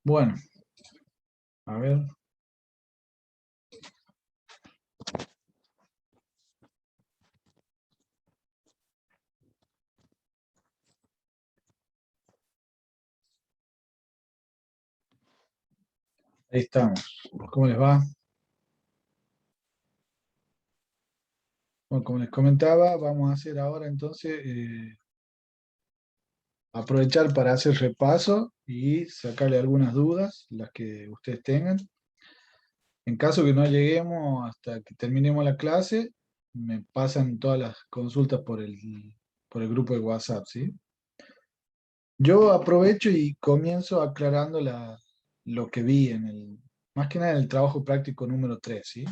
Bueno, a ver. Ahí estamos. ¿Cómo les va? Bueno, como les comentaba, vamos a hacer ahora entonces, aprovechar para hacer repaso y sacarle algunas dudas, las que ustedes tengan. En caso que no lleguemos hasta que terminemos la clase, me pasan todas las consultas por el grupo de WhatsApp, ¿sí? Yo aprovecho y comienzo aclarando lo que vi más que nada en el trabajo práctico número 3, ¿sí?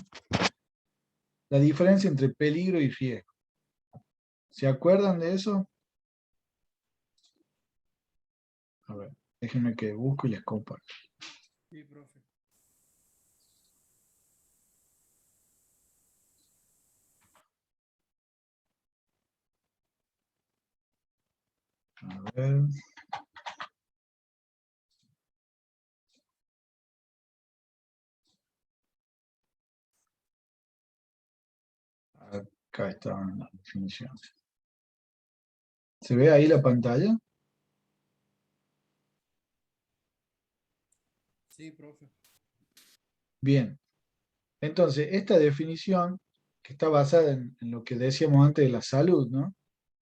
La diferencia entre peligro y riesgo. ¿Se acuerdan de eso? A ver, déjenme que busco y les comparto. Sí, profe. A ver. Acá están las definiciones. ¿Se ve ahí la pantalla? Sí, profe. Bien. Entonces, esta definición, que está basada en lo que decíamos antes de la salud, ¿no?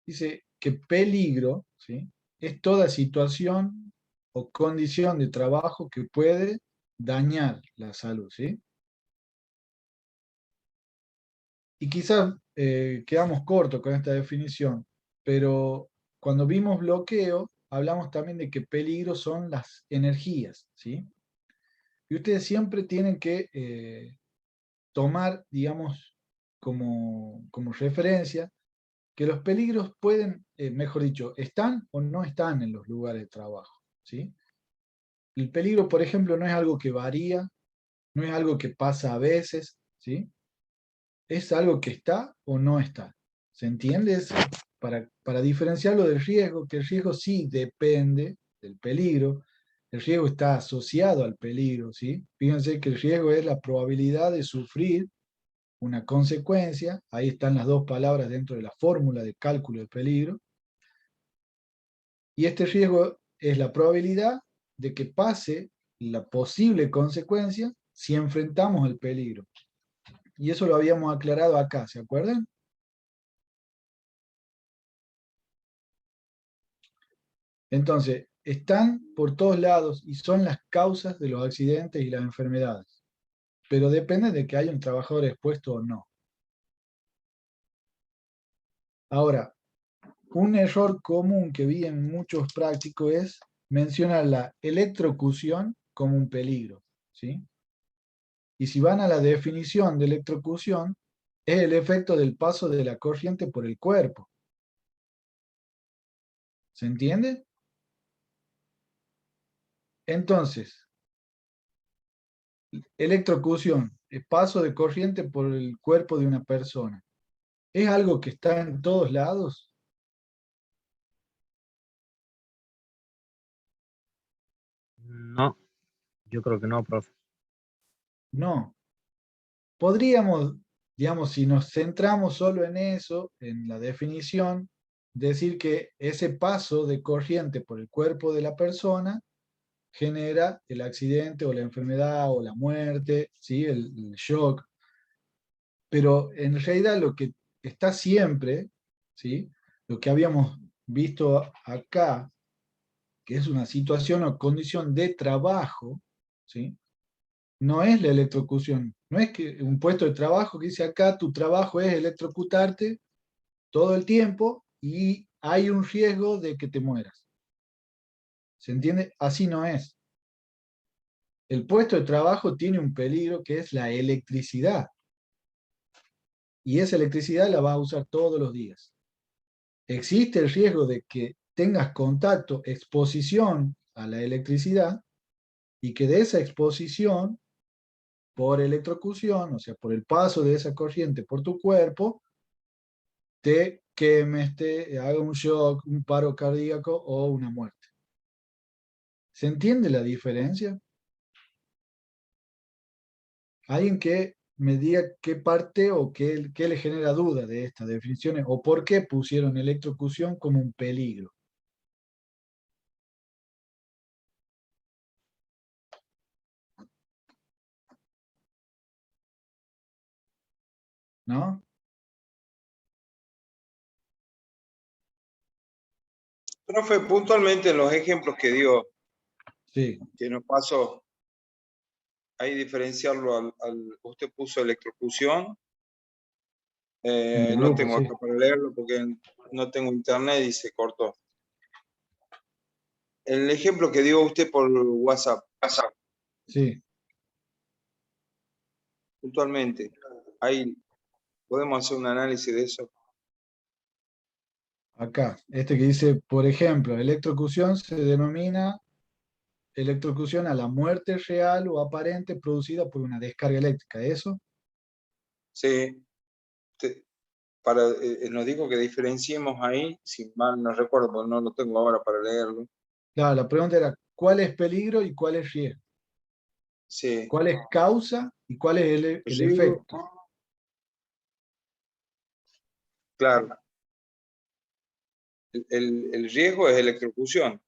Dice que peligro, ¿sí? Es toda situación o condición de trabajo que puede dañar la salud, ¿sí? Y quizás quedamos cortos con esta definición, pero cuando vimos bloqueo, hablamos también de que peligro son las energías, ¿sí? Y ustedes siempre tienen que tomar, digamos, como referencia que los peligros pueden, mejor dicho, están o no están en los lugares de trabajo, ¿sí? El peligro, por ejemplo, no es algo que varía, no es algo que pasa a veces, ¿sí? Es algo que está o no está. ¿Se entiende eso? Para diferenciarlo del riesgo, que el riesgo sí depende del peligro, el riesgo está asociado al peligro, ¿sí? Fíjense que el riesgo es la probabilidad de sufrir una consecuencia, ahí están las dos palabras dentro de la fórmula de cálculo del peligro, y este riesgo es la probabilidad de que pase la posible consecuencia si enfrentamos el peligro. Y eso lo habíamos aclarado acá, ¿se acuerdan? Entonces, están por todos lados y son las causas de los accidentes y las enfermedades, pero depende de que haya un trabajador expuesto o no. Ahora, un error común que vi en muchos prácticos es mencionar la electrocución como un peligro, ¿sí? Y si van a la definición de electrocución, es el efecto del paso de la corriente por el cuerpo. ¿Se entiende? Entonces, electrocución, el paso de corriente por el cuerpo de una persona. ¿Es algo que está en todos lados? No, yo creo que no, profe. No. Podríamos, digamos, si nos centramos solo en eso, en la definición, decir que ese paso de corriente por el cuerpo de la persona genera el accidente o la enfermedad o la muerte, ¿sí? El shock. Pero en realidad lo que está siempre, ¿sí? Lo que habíamos visto acá, que es una situación o condición de trabajo, ¿sí? No es la electrocución, no es que un puesto de trabajo que dice acá, tu trabajo es electrocutarte todo el tiempo y hay un riesgo de que te mueras. ¿Se entiende? Así no es. El puesto de trabajo tiene un peligro que es la electricidad. Y esa electricidad la vas a usar todos los días. Existe el riesgo de que tengas contacto, exposición a la electricidad y que de esa exposición por electrocución, o sea, por el paso de esa corriente por tu cuerpo, te quemes, te haga un shock, un paro cardíaco o una muerte. ¿Se entiende la diferencia? Alguien que me diga qué parte o qué le genera duda de estas definiciones o por qué pusieron electrocución como un peligro. ¿No? Profe, puntualmente en los ejemplos que dio, Sí. que nos pasó, hay diferenciarlo usted puso electrocución. En el No grupo, tengo sí. acá para leerlo porque no tengo internet y se cortó. El ejemplo que dio usted por WhatsApp, Sí. puntualmente, ahí podemos hacer un análisis de eso. Acá, este que dice, por ejemplo, electrocución se denomina electrocución a la muerte real o aparente producida por una descarga eléctrica. ¿Eso? Sí, nos dijo que diferenciemos ahí, si mal no recuerdo, porque no lo tengo ahora para leerlo. Claro, la pregunta era, ¿cuál es peligro y cuál es riesgo? Sí. ¿Cuál es causa y cuál es el Riesgo, efecto? claro. El riesgo es electrocución.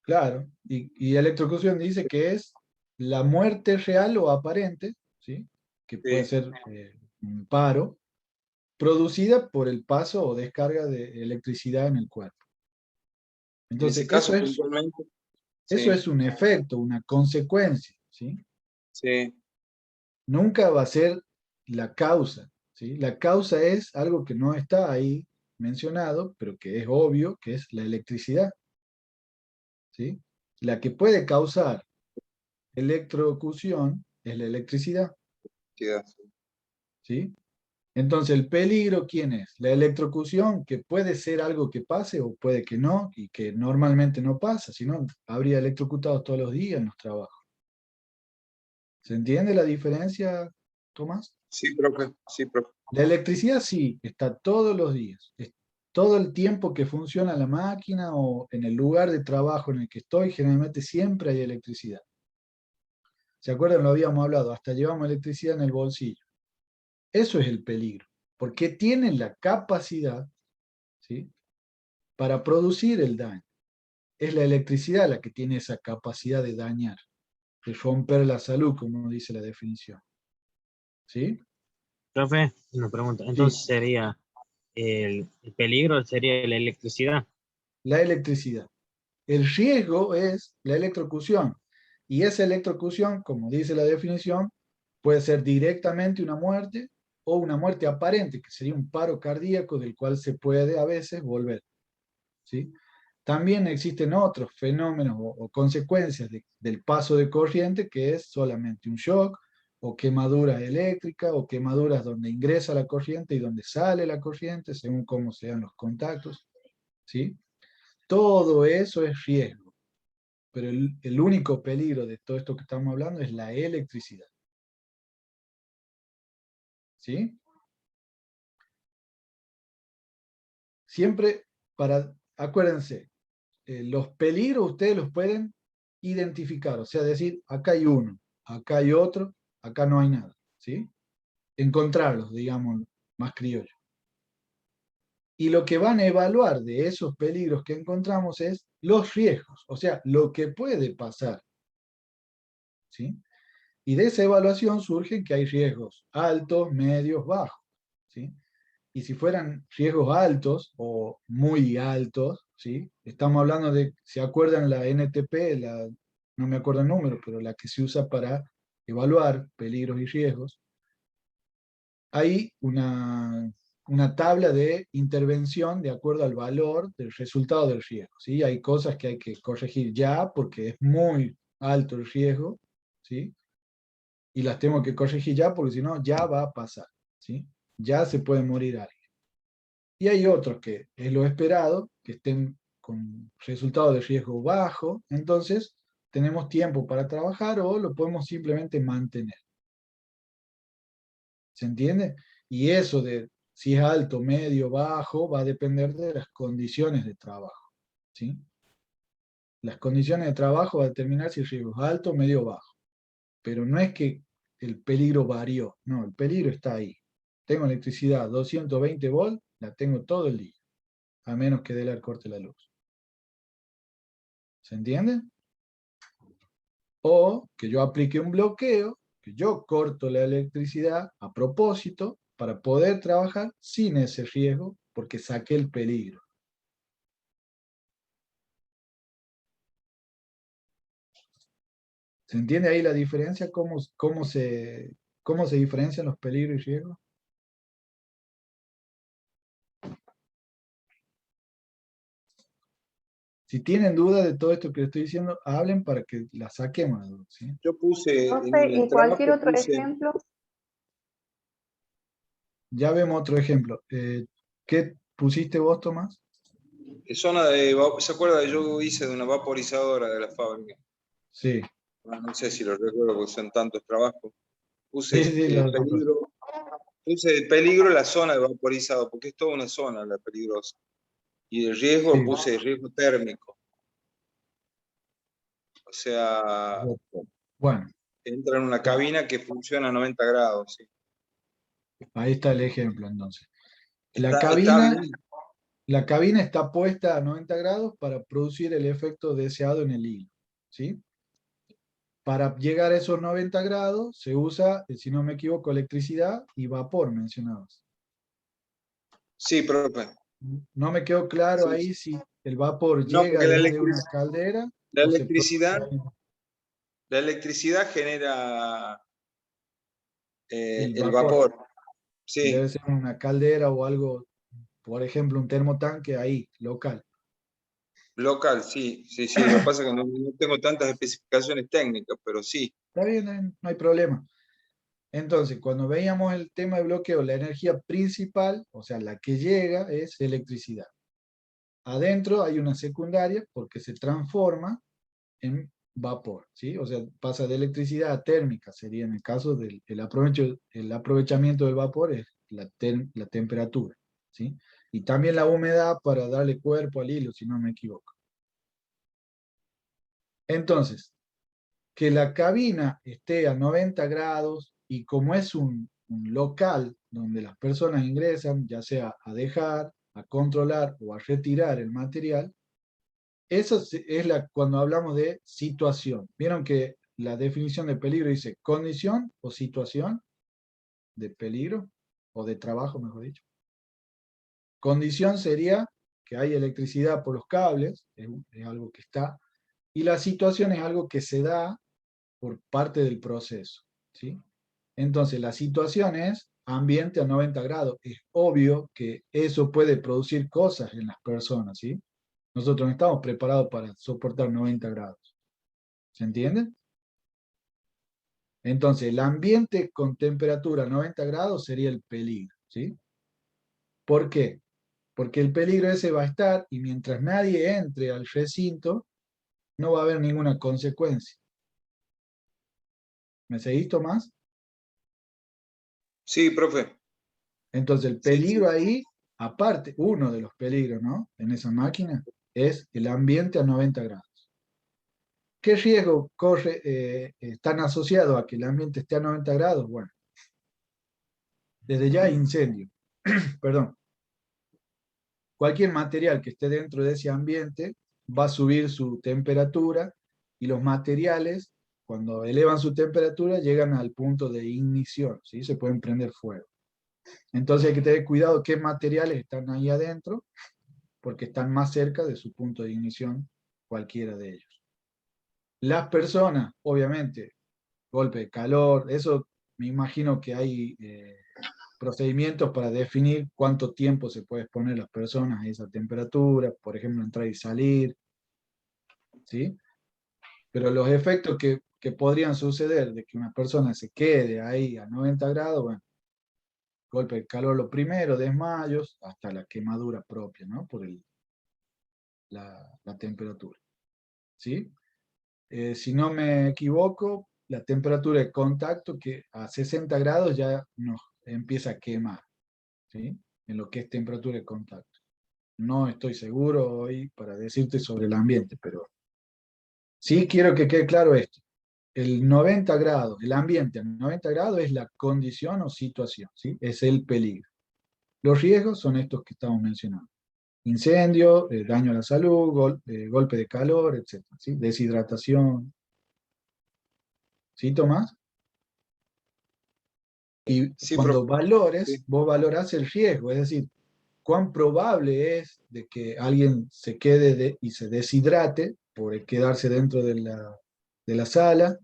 Claro, y electrocución dice que es la muerte real o aparente, ¿sí? Que puede Sí. ser un paro, producida por el paso o descarga de electricidad en el cuerpo. En Entonces, ese caso, puntualmente, eso sí, es un efecto, una consecuencia, ¿sí? sí. Nunca va a ser la causa, ¿sí? La causa es algo que no está ahí mencionado, pero que es obvio, que es la electricidad, ¿sí? La que puede causar electrocución es la electricidad, Sí. ¿sí? Entonces, el peligro, ¿quién es? La electrocución, que puede ser algo que pase o puede que no, y que normalmente no pasa, si no, habría electrocutados todos los días en los trabajos. ¿Se entiende la diferencia, Tomás? Sí, profe, sí, profe. La electricidad sí, está todos los días. Es todo el tiempo que funciona la máquina o en el lugar de trabajo en el que estoy, generalmente siempre hay electricidad. ¿Se acuerdan? Lo habíamos hablado, hasta llevamos electricidad en el bolsillo. Eso es el peligro, porque tienen la capacidad, ¿sí?, para producir el daño. Es la electricidad la que tiene esa capacidad de dañar, de romper la salud, como dice la definición. ¿Sí? Profe, una pregunta. Sí, Entonces sería el peligro sería la electricidad. la electricidad. El riesgo es la electrocución. Y esa electrocución, como dice la definición, puede ser directamente una muerte o una muerte aparente, que sería un paro cardíaco del cual se puede a veces volver. ¿Sí? También existen otros fenómenos o consecuencias del paso de corriente, que es solamente un shock, o quemaduras eléctricas, o quemaduras donde ingresa la corriente y donde sale la corriente, según cómo sean los contactos. ¿Sí? Todo eso es riesgo, pero el único peligro de todo esto que estamos hablando es la electricidad. ¿Sí? Siempre acuérdense, los peligros ustedes los pueden identificar, o sea, decir, acá hay uno, acá hay otro, acá no hay nada, ¿sí? Encontrarlos, digamos, más criollo. Y lo que van a evaluar de esos peligros que encontramos es los riesgos, o sea, lo que puede pasar, ¿sí? Y de esa evaluación surgen que hay riesgos altos, medios, bajos, ¿sí? Y si fueran riesgos altos o muy altos, ¿sí? Estamos hablando de, ¿se acuerdan la NTP? No me acuerdo el número, pero la que se usa para evaluar peligros y riesgos. Hay una tabla de intervención de acuerdo al valor del resultado del riesgo, ¿sí? Hay cosas que hay que corregir ya porque es muy alto el riesgo, ¿sí? Y las tengo que corregir ya porque si no, ya va a pasar, ¿sí? Ya se puede morir alguien. Y hay otros que es lo esperado, que estén con resultado de riesgo bajo, entonces tenemos tiempo para trabajar o lo podemos simplemente mantener. ¿Se entiende? Y eso de si es alto, medio, bajo, va a depender de las condiciones de trabajo. ¿Sí? las condiciones de trabajo va a determinar si el riesgo es alto, medio o bajo. Pero no es que el peligro varió, no, el peligro está ahí. Tengo electricidad 220 volts, la tengo todo el día, a menos que dé el corte de la luz. ¿Se entiende? O que yo aplique un bloqueo, que yo corto la electricidad a propósito para poder trabajar sin ese riesgo, porque saqué el peligro. ¿Se entiende ahí la diferencia? ¿Cómo se diferencian los peligros y riesgos? Si tienen duda de todo esto que les estoy diciendo, hablen para que la saquemos la duda, ¿sí? Yo puse en Profe, el ¿y cualquier trabajo, otro puse ejemplo? Ya vemos otro ejemplo. ¿Qué pusiste vos, Tomás? zona de, ¿se acuerda? Yo hice de una vaporizadora de la fábrica. Sí, No sé si lo recuerdo porque son tantos trabajos. Puse sí, puse peligro la zona de vaporizado, porque es toda una zona la peligrosa. Y el riesgo sí. puse riesgo térmico. O sea, Bueno, entra en una cabina que funciona a 90 grados. ¿Sí? ahí está el ejemplo entonces. La Está cabina, bien. la cabina está puesta a 90 grados para producir el efecto deseado en el hilo, ¿sí? Para llegar a esos 90 grados se usa, si no me equivoco, electricidad y vapor mencionados. Sí, profe. No me quedó claro Sí, ahí sí. si el vapor No, llega porque desde una caldera la o se produce electricidad, ahí la electricidad genera el el vapor. vapor. Sí, Debe ser una caldera o algo, por ejemplo, un termotanque ahí, local. local, sí, sí, sí. Lo que pasa es que no tengo tantas especificaciones técnicas, pero sí. Está bien, no hay problema. Entonces, cuando veíamos el tema de bloqueo, la energía principal, o sea, la que llega, es electricidad. Adentro hay una secundaria porque se transforma en vapor, ¿sí? O sea, pasa de electricidad a térmica, sería en el caso del el aprovechamiento del vapor, es la temperatura, ¿sí? Y también la humedad para darle cuerpo al hilo, si no me equivoco. Entonces, que la cabina esté a 90 grados y como es un local donde las personas ingresan, ya sea a dejar, a controlar o a retirar el material, eso es cuando hablamos de situación. Vieron que la definición de peligro dice condición o situación de peligro o de trabajo, mejor dicho. Condición sería que hay electricidad por los cables, es algo que está, y la situación es algo que se da por parte del proceso, ¿sí? Entonces, la situación es ambiente a 90 grados. Es obvio que eso puede producir cosas en las personas, ¿sí? Nosotros no estamos preparados para soportar 90 grados. ¿Se entiende? Entonces, el ambiente con temperatura a 90 grados sería el peligro, ¿sí? ¿Por qué? Porque el peligro ese va a estar y mientras nadie entre al recinto, no va a haber ninguna consecuencia. ¿Me seguís, Tomás? Sí, profe. Entonces el Sí, sí. peligro ahí, aparte, uno de los peligros, ¿no? En esa máquina, es el ambiente a 90 grados. ¿Qué riesgo están asociados a que el ambiente esté a 90 grados? Bueno, desde ya incendio. Perdón. Cualquier material que esté dentro de ese ambiente va a subir su temperatura y los materiales, cuando elevan su temperatura, llegan al punto de ignición, ¿sí? Se pueden prender fuego. Entonces hay que tener cuidado qué materiales están ahí adentro, porque están más cerca de su punto de ignición, cualquiera de ellos. Las personas, obviamente, golpe de calor, eso me imagino que hay procedimientos para definir cuánto tiempo se puede exponer las personas a esa temperatura, por ejemplo, entrar y salir, ¿sí? Pero los efectos que podrían suceder de que una persona se quede ahí a 90 grados, bueno, golpe de calor lo primero, desmayos, hasta la quemadura propia, ¿no? Por la temperatura, ¿sí? Si no me equivoco, la temperatura de contacto que a 60 grados ya nos empieza a quemar, ¿sí? En lo que es temperatura de contacto. No estoy seguro hoy para decirte sobre el ambiente, pero Sí quiero que quede claro esto. El 90 grados, el ambiente a 90 grados es la condición o situación, ¿sí? Es el peligro. Los riesgos son estos que estamos mencionando. Incendio, daño a la salud, golpe de calor, etc. ¿Sí? Deshidratación. ¿Sí, Tomás? Y Sí, cuando profe. valores, Sí. vos valorás el riesgo, es decir, cuán probable es de que alguien se quede y se deshidrate por quedarse dentro de la sala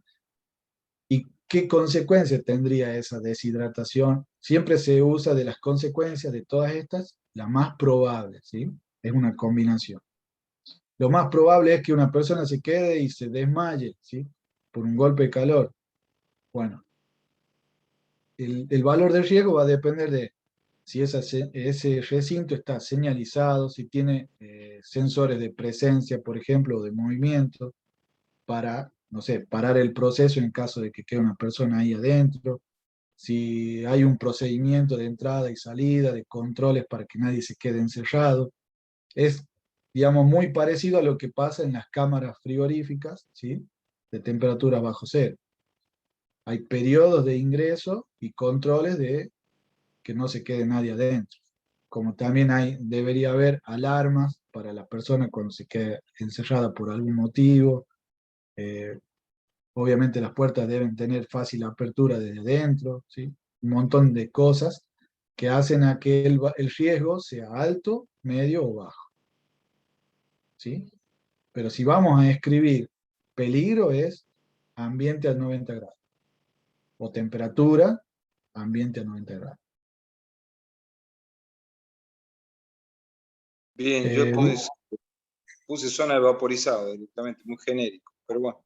y qué consecuencias tendría esa deshidratación. Siempre se usa de las consecuencias de todas estas, la más probable, ¿sí? Es una combinación. Lo más probable es que una persona se quede y se desmaye, ¿sí? Por un golpe de calor. Bueno, el valor del riesgo va a depender de si ese recinto está señalizado, si tiene sensores de presencia, por ejemplo, o de movimiento, para, no sé, parar el proceso en caso de que quede una persona ahí adentro, si hay un procedimiento de entrada y salida, de controles para que nadie se quede encerrado. Es, digamos, muy parecido a lo que pasa en las cámaras frigoríficas, ¿sí? De temperatura bajo cero. Hay periodos de ingreso y controles de que no se quede nadie adentro. Como también debería haber alarmas para la persona cuando se quede encerrada por algún motivo. Eh, Obviamente las puertas deben tener fácil apertura desde dentro, ¿sí? Un montón de cosas que hacen a que el riesgo sea alto, medio o bajo, ¿sí? Pero si vamos a escribir peligro es ambiente a 90 grados o temperatura, ambiente a 90 grados. Bien, yo Eh, puse zona de vaporizado directamente, muy genérico, pero bueno.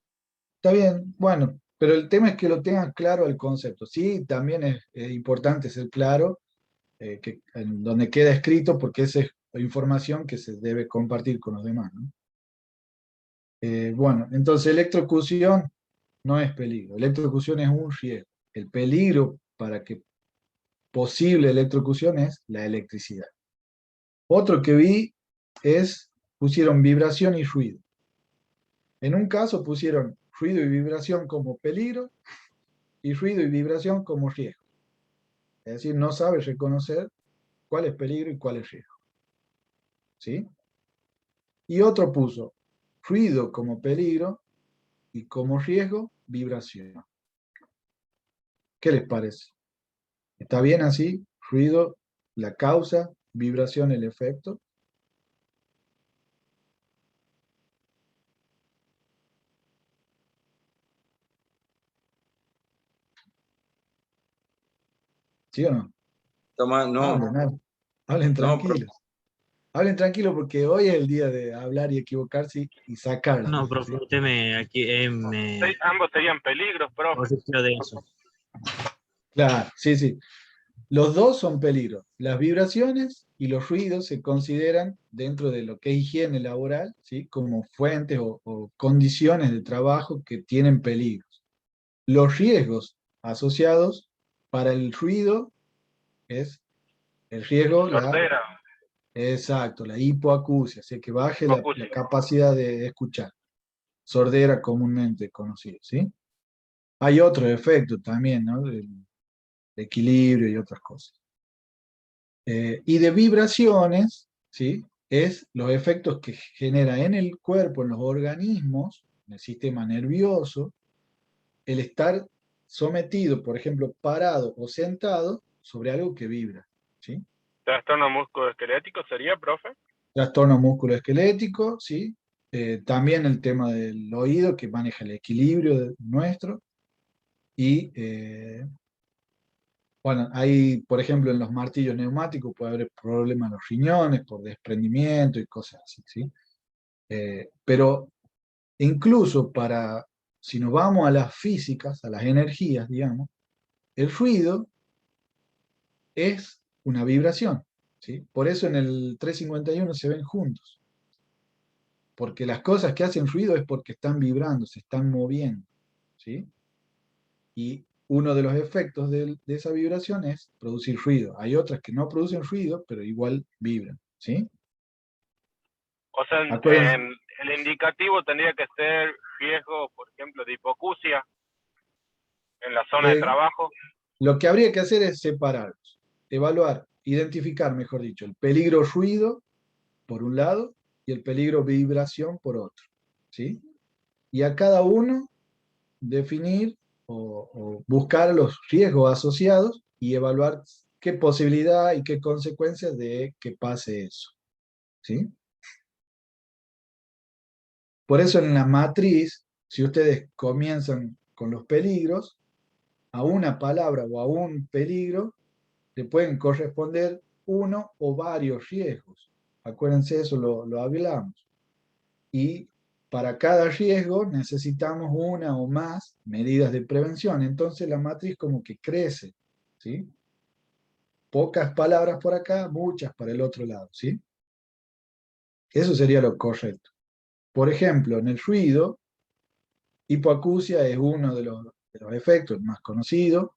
Está bien, bueno, pero el tema es que lo tengas claro el concepto. Sí, también es importante ser claro en donde queda escrito porque esa es información que se debe compartir con los demás, ¿no? Bueno, entonces electrocución no es peligro, electrocución es un riesgo. El peligro para que posible electrocución es la electricidad. Otro que vi pusieron vibración y ruido. En un caso pusieron ruido y vibración como peligro y ruido y vibración como riesgo. Es decir, no sabe reconocer cuál es peligro y cuál es riesgo. ¿Sí? Y otro puso ruido como peligro y como riesgo, vibración. ¿Qué les parece? ¿Está bien así? Ruido, la causa, vibración, el efecto. ¿Sí o no? Tomás, no, Hablen no, profe. tranquilos. Hablen tranquilos porque hoy es el día de hablar y equivocarse y sacar las No, dudas, profe, ¿sí? usted me, aquí, me Ambos serían peligros, profe. consistió de eso. Claro, sí, sí. Los dos son peligros. Las vibraciones y los ruidos se consideran dentro de lo que es higiene laboral, ¿sí? Como fuentes o condiciones de trabajo que tienen peligros. Los riesgos asociados para el ruido es el riesgo, Sordera, exacto, la hipoacusia, así que baje la hipoacusia. capacidad de escuchar, sordera comúnmente conocida, ¿sí? Hay otros efectos también, ¿no? De equilibrio y otras cosas. Y de vibraciones, ¿sí? Es los efectos que genera en el cuerpo, en los organismos, en el sistema nervioso, el estar sometido, por ejemplo, parado o sentado sobre algo que vibra, ¿sí? Trastorno musculoesquelético sería, profe. Trastorno musculoesquelético, ¿sí? También el tema del oído que maneja el equilibrio nuestro y bueno, hay, por ejemplo, en los martillos neumáticos puede haber problemas en los riñones por desprendimiento y cosas así, ¿sí? Pero incluso si nos vamos a las físicas, a las energías, digamos, el ruido es una vibración, ¿sí? Por eso en el 351 se ven juntos, porque las cosas que hacen ruido es porque están vibrando, se están moviendo, ¿sí? Y uno de los efectos de esa vibración es producir ruido. Hay otras que no producen ruido, pero igual vibran, ¿sí? O sea, Acuérdense. el indicativo tendría que ser riesgo, por ejemplo, de hipoacusia en la zona de trabajo. Lo que habría que hacer es separarlos, evaluar, identificar, mejor dicho, el peligro ruido por un lado y el peligro vibración por otro, ¿sí? Y a cada uno definir o buscar los riesgos asociados y evaluar qué posibilidad y qué consecuencias de que pase eso, ¿sí? Por eso en la matriz, si ustedes comienzan con los peligros, a una palabra o a un peligro le pueden corresponder uno o varios riesgos. Acuérdense, eso lo hablamos. Y para cada riesgo necesitamos una o más medidas de prevención. Entonces la matriz como que crece, ¿sí? Pocas palabras por acá, muchas para el otro lado, ¿sí? Eso sería lo correcto. Por ejemplo, en el ruido, hipoacusia es uno de los efectos más conocidos,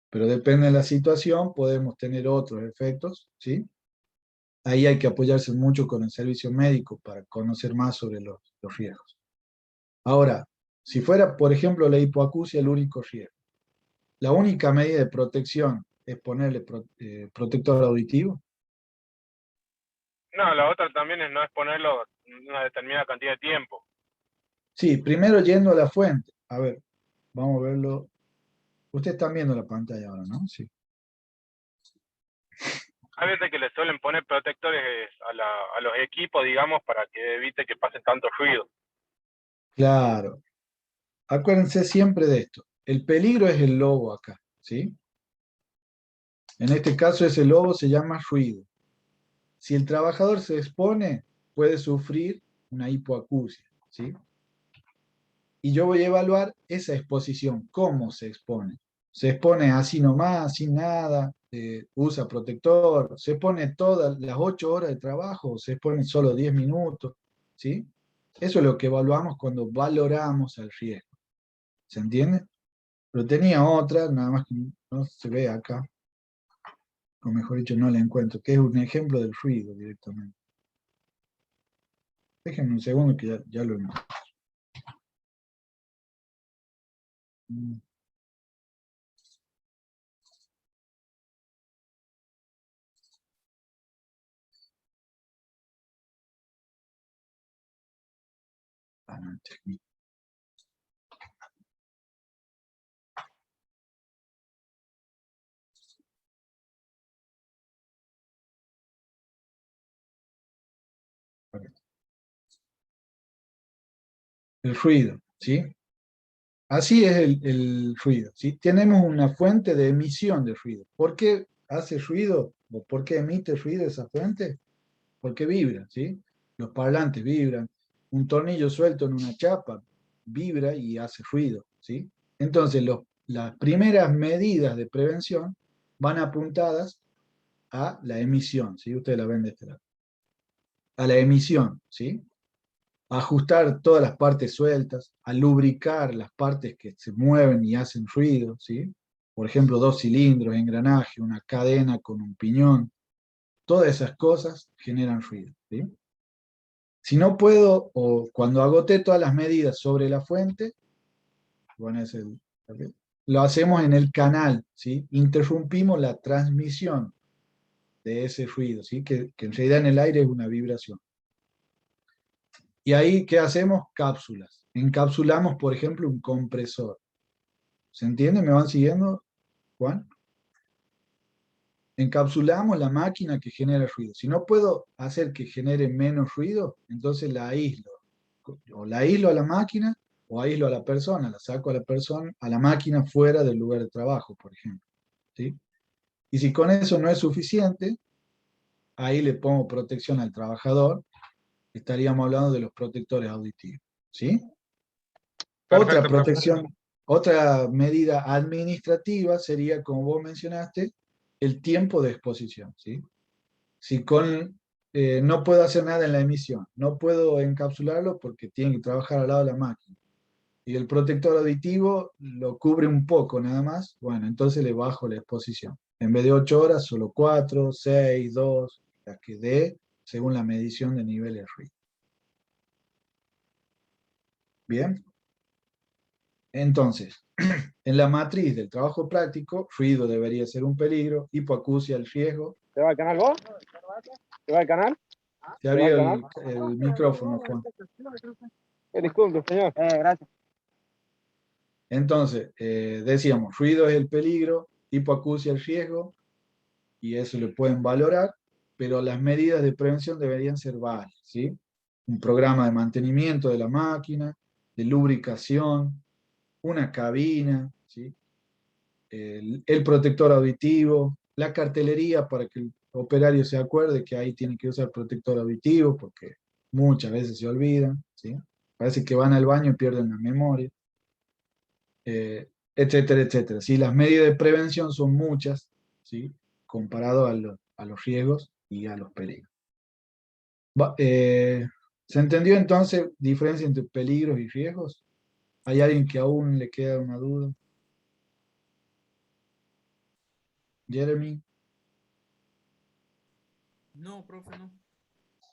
pero depende de la situación, podemos tener otros efectos, ¿sí? Ahí hay que apoyarse mucho con el servicio médico para conocer más sobre los riesgos. Ahora, si fuera, por ejemplo, la hipoacusia el único riesgo, la única medida de protección es ponerle protector auditivo. No, la otra también es no exponerlo una determinada cantidad de tiempo. Sí, primero yendo a la fuente. A ver, vamos a verlo. Ustedes están viendo la pantalla ahora, ¿no? Sí. Hay veces que le suelen poner protectores a los equipos, digamos, para que evite que pasen tanto ruido. Claro. Acuérdense siempre de esto. El peligro es el lobo acá, ¿sí? En este caso ese lobo se llama ruido. Si el trabajador se expone, puede sufrir una hipoacusia, ¿sí? Y yo voy a evaluar esa exposición, cómo se expone. Se expone así nomás, sin nada, usa protector, se expone todas las 8 horas de trabajo, se expone solo 10 minutos, ¿sí? Eso es lo que evaluamos cuando valoramos el riesgo. ¿Se entiende? Pero tenía otra, nada más que no se ve acá, o mejor dicho, no la encuentro, que es un ejemplo del ruido directamente. Déjenme un segundo que ya lo encuentro. No, el ruido, ¿sí? Así es el ruido, ¿sí? Tenemos una fuente de emisión de ruido. ¿Por qué hace ruido o por qué emite ruido esa fuente? Porque vibra, ¿sí? Los parlantes vibran. Un tornillo suelto en una chapa vibra y hace ruido, ¿sí? Entonces, las primeras medidas de prevención van apuntadas a la emisión, ¿sí? Ustedes la ven de este lado. A la emisión, ¿sí? A ajustar todas las partes sueltas, a lubricar las partes que se mueven y hacen ruido, ¿sí? Por ejemplo, 2 cilindros, engranaje, una cadena con un piñón. Todas esas cosas generan ruido, ¿sí? Si no puedo, o cuando agoté todas las medidas sobre la fuente, bueno, lo hacemos en el canal, ¿sí? Interrumpimos la transmisión de ese ruido, ¿sí? Que en realidad en el aire es una vibración. Y ahí, ¿qué hacemos? Cápsulas. Encapsulamos, por ejemplo, un compresor. ¿Se entiende? ¿Me van siguiendo, Juan? Encapsulamos la máquina que genera ruido. Si no puedo hacer que genere menos ruido, entonces la aíslo. O la aíslo a la máquina o aíslo a la persona. La saco a la persona, a la máquina fuera del lugar de trabajo, por ejemplo. ¿Sí? Y si con eso no es suficiente, ahí le pongo protección al trabajador. Estaríamos hablando de los protectores auditivos. ¿Sí? Perfecto, Otra protección, otra medida administrativa sería, como vos mencionaste, el tiempo de exposición, ¿sí? Si no puedo hacer nada en la emisión, no puedo encapsularlo porque tiene que trabajar al lado de la máquina, y el protector auditivo lo cubre un poco nada más, bueno, entonces le bajo la exposición. En vez de 8 horas, solo 4, 6, 2, las que dé, según la medición de nivel de ruido. Bien. Entonces, en la matriz del trabajo práctico, ruido debería ser un peligro, hipoacusia el riesgo. ¿Te va al canal vos? ¿Te va al canal? Se abrió el micrófono, Juan. Disculpe, señor. Gracias. Entonces, decíamos, ruido es el peligro, hipoacusia el riesgo, y eso lo pueden valorar, pero las medidas de prevención deberían ser varias, ¿sí? Un programa de mantenimiento de la máquina, de lubricación, una cabina, ¿sí? El protector auditivo, la cartelería para que el operario se acuerde que ahí tiene que usar protector auditivo, porque muchas veces se olvidan, ¿sí? Parece que van al baño y pierden la memoria, etcétera, etcétera. ¿Sí? Las medidas de prevención son muchas, ¿sí? Comparado a los riesgos y a los peligros. ¿Se entendió entonces diferencia entre peligros y riesgos? ¿Hay alguien que aún le queda una duda? Jeremy, No, profe, no.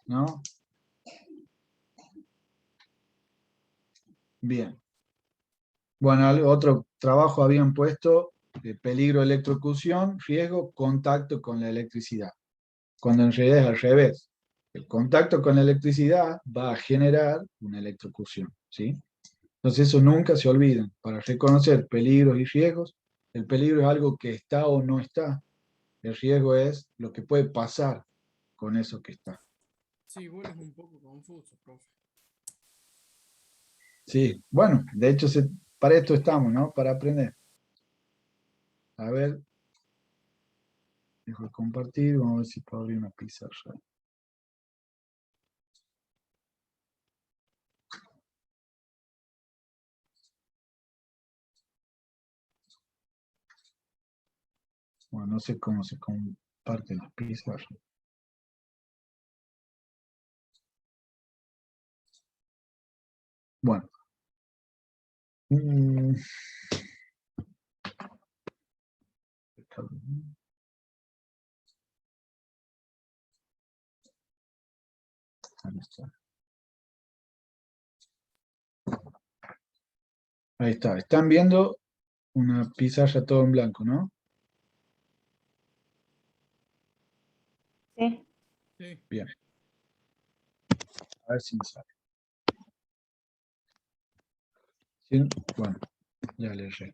¿no? Bien. Bueno, otro trabajo habían puesto peligro de electrocución, riesgo, contacto con la electricidad. Cuando en realidad es al revés. El contacto con la electricidad va a generar una electrocución, ¿sí? Entonces eso nunca se olviden. Para reconocer peligros y riesgos, el peligro es algo que está o no está. El riesgo es lo que puede pasar con eso que está. Sí, igual es un poco confuso, profe. Sí, bueno, de hecho para esto estamos, ¿no? Para aprender. A ver, dejo de compartir, vamos a ver si puedo abrir una pizarra. Bueno, no sé cómo se comparten las pizarras. Bueno. Ahí está. Están viendo una pizarra todo en blanco, ¿no? Sí. Sí. Bien. A ver si me sale. ¿Sí? Bueno, ya le erré.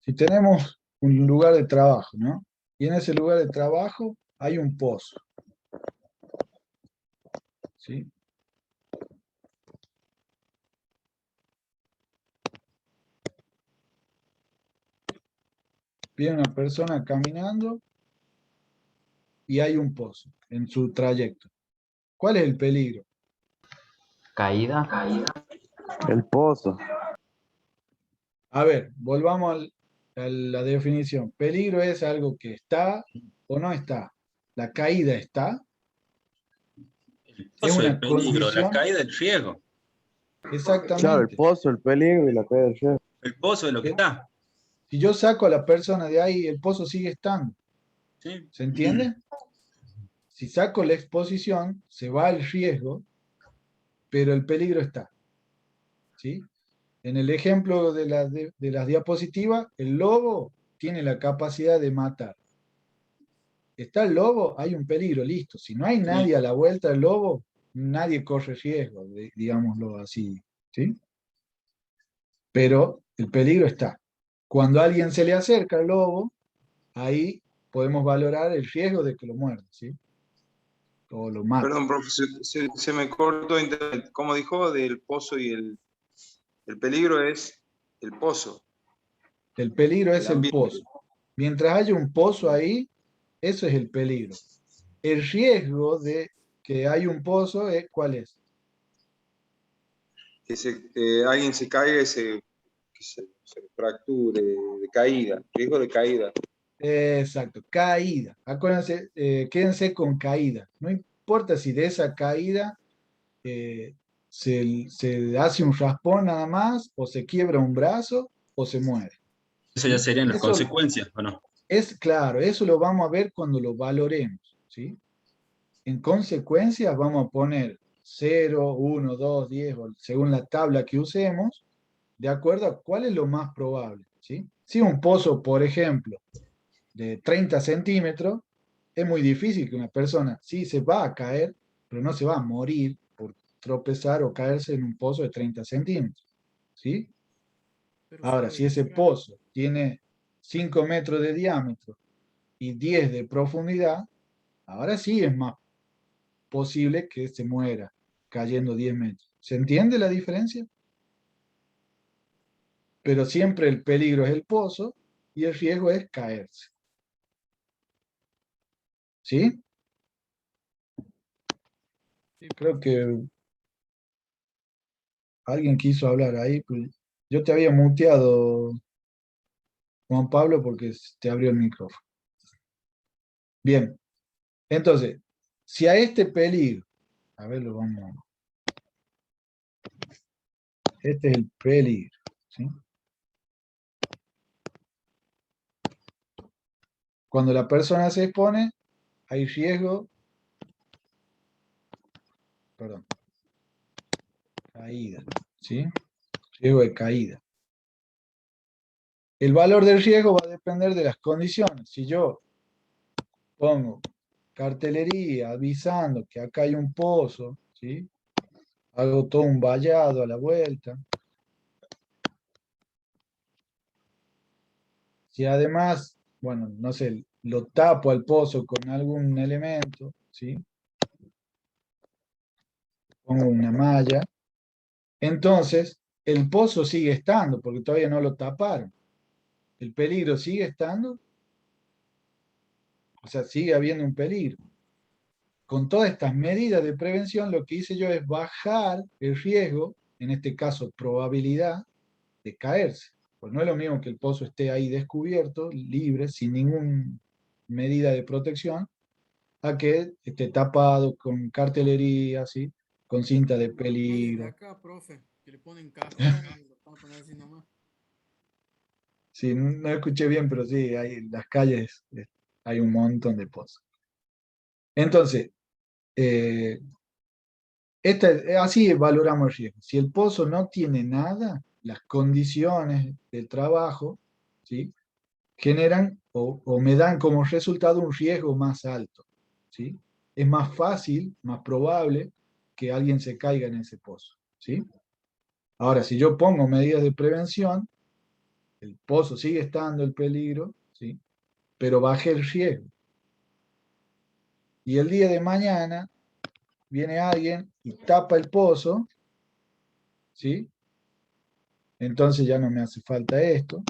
Si tenemos un lugar de trabajo, ¿no? Y en ese lugar de trabajo hay un pozo. ¿Sí? Viene una persona caminando y hay un pozo en su trayecto. ¿Cuál es el peligro? Caída. El pozo. A ver, volvamos a la definición. Peligro es algo que está o no está. La caída está. El Es pozo del una peligro, la condición. caída del riesgo. Claro, el Exactamente. pozo, el peligro y la caída del riesgo. El pozo de lo que está. Si yo saco a la persona de ahí, el pozo sigue estando. ¿Sí? ¿Se entiende? Si saco la exposición, se va el riesgo, pero el peligro está. ¿Sí? En el ejemplo de las diapositivas, el lobo tiene la capacidad de matar. Está el lobo, hay un peligro, listo. Si no hay nadie a la vuelta del lobo, nadie corre riesgo, digámoslo así. ¿Sí? Pero el peligro está. Cuando a alguien se le acerca al lobo, ahí podemos valorar el riesgo de que lo muerda, ¿sí? O lo mate. Perdón, profe, se me cortó internet. ¿Cómo dijo? Del pozo y el peligro es el pozo. El peligro es El el ambiente. pozo. Mientras haya un pozo ahí, eso es el peligro. El riesgo de que hay un pozo, ¿cuál es? Que alguien se caiga y se fracture, de caída, riesgo de caída. Exacto, caída. Acuérdense, quédense con caída. No importa si de esa caída se hace un raspón nada más, o se quiebra un brazo, o se muere. Eso ya serían las Eso consecuencias, ¿o no? es claro, eso lo vamos a ver cuando lo valoremos, ¿sí? En consecuencia vamos a poner 0, 1, 2, 10, o según la tabla que usemos, de acuerdo a cuál es lo más probable, ¿sí? Si un pozo, por ejemplo, de 30 centímetros, es muy difícil que una persona sí se va a caer, pero no se va a morir por tropezar o caerse en un pozo de 30 centímetros, ¿sí? Pero se Ahora, puede si ese quiebrar. pozo tiene 5 metros de diámetro y 10 de profundidad, ahora sí es más posible que se muera cayendo 10 metros. ¿Se entiende la diferencia? Pero siempre el peligro es el pozo y el riesgo es caerse. ¿Sí? Sí, Creo profe. que alguien quiso hablar ahí. Pues yo te había muteado, Juan Pablo, porque te abrió el micrófono. Bien, entonces, si a este peligro, a ver, lo vamos, este es el peligro, ¿sí? Cuando la persona se expone, hay riesgo, perdón, caída, ¿sí? Riesgo de caída. El valor del riesgo va a depender de las condiciones. Si yo pongo cartelería avisando que acá hay un pozo, ¿sí? Hago todo un vallado a la vuelta. Si además, bueno, no sé, lo tapo al pozo con algún elemento, ¿sí? Pongo una malla, entonces el pozo sigue estando porque todavía no lo taparon. El peligro sigue estando, o sea, sigue habiendo un peligro. Con todas estas medidas de prevención, lo que hice yo es bajar el riesgo, en este caso probabilidad, de caerse. Pues no es lo mismo que el pozo esté ahí descubierto, libre, sin ninguna medida de protección, a que esté tapado con cartelería, ¿sí? Con cinta de Como las calles de peligro. acá, profe, que le ponen cajón y lo tapan así nomás. Sí, no escuché bien, pero sí, hay, en las calles hay un montón de pozos. Entonces, eh, así valoramos el riesgo. Si el pozo no tiene nada, las condiciones del trabajo, ¿sí? Generan o me dan como resultado un riesgo más alto, ¿sí? Es más fácil, más probable que alguien se caiga en ese pozo, ¿sí? Ahora, si yo pongo medidas de prevención, el pozo sigue estando el peligro, ¿sí? Pero bajé el riesgo. Y el día de mañana viene alguien y tapa el pozo, ¿sí? Entonces ya no me hace falta esto.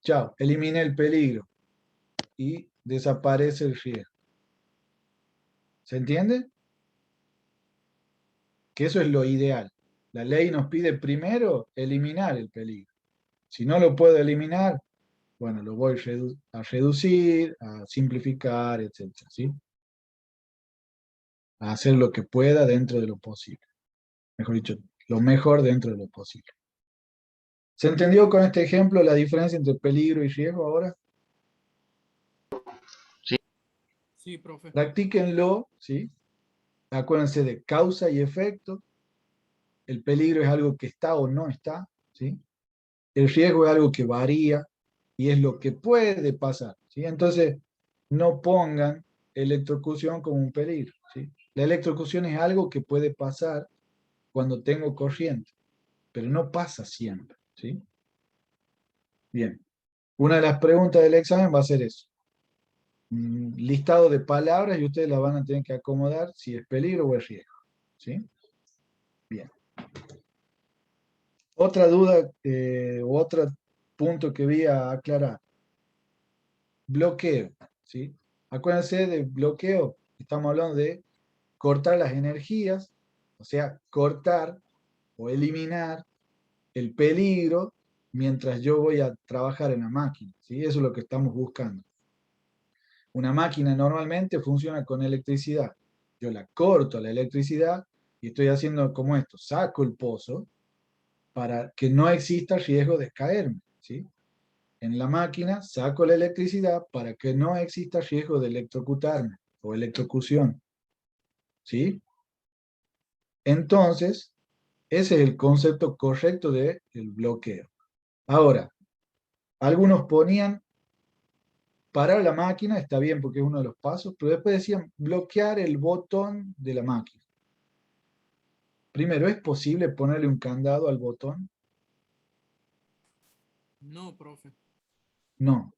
Chao, eliminé el peligro y desaparece el riesgo. ¿Se entiende? Que eso es lo ideal. La ley nos pide primero eliminar el peligro. Si no lo puedo eliminar, bueno, lo voy a reducir, a simplificar, etcétera, ¿sí? A hacer lo que pueda dentro de lo posible. Mejor dicho, lo mejor dentro de lo posible. ¿Se entendió con este ejemplo la diferencia entre peligro y riesgo ahora? Sí, profe. Practíquenlo, ¿sí? Acuérdense de causa y efecto. El peligro es algo que está o no está, ¿sí? El riesgo es algo que varía y es lo que puede pasar, ¿sí? Entonces, no pongan electrocución como un peligro, ¿sí? La electrocución es algo que puede pasar cuando tengo corriente, pero no pasa siempre, ¿sí? Bien. Una de las preguntas del examen va a ser eso. Un listado de palabras y ustedes las van a tener que acomodar si es peligro o es riesgo, ¿sí? Bien. Otra duda o otro punto que voy a aclarar. Bloqueo, ¿sí? Acuérdense de bloqueo, estamos hablando de cortar las energías, o sea, cortar o eliminar el peligro mientras yo voy a trabajar en la máquina, ¿sí? Eso es lo que estamos buscando. Una máquina normalmente funciona con electricidad. Yo la corto la electricidad y estoy haciendo como esto, saco el pozo para que no exista riesgo de caerme, ¿sí? En la máquina saco la electricidad para que no exista riesgo de electrocutarme o electrocución, ¿sí? Entonces, ese es el concepto correcto del bloqueo. Ahora, algunos ponían parar la máquina, está bien porque es uno de los pasos, pero después decían bloquear el botón de la máquina. Primero, ¿es posible ponerle un candado al botón? No, profe. No.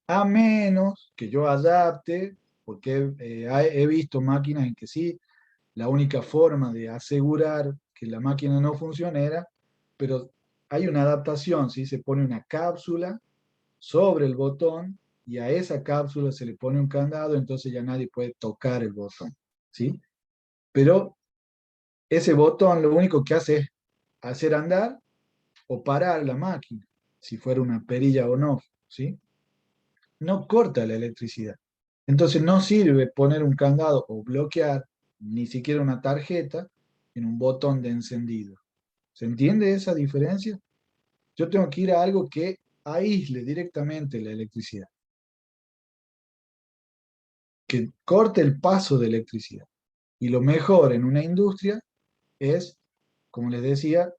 A menos que yo adapte, porque he visto máquinas en que sí, la única forma de asegurar que la máquina no funcione era, pero hay una adaptación, ¿sí? Se pone una cápsula sobre el botón y a esa cápsula se le pone un candado, entonces ya nadie puede tocar el botón, ¿sí? Pero ese botón lo único que hace es hacer andar o parar la máquina, si fuera una perilla o no, ¿sí? No corta la electricidad. Entonces no sirve poner un candado o bloquear ni siquiera una tarjeta en un botón de encendido. ¿Se entiende esa diferencia? Yo tengo que ir a algo que aísle directamente la electricidad, que corte el paso de electricidad. Y lo mejor en una industria es, como les decía,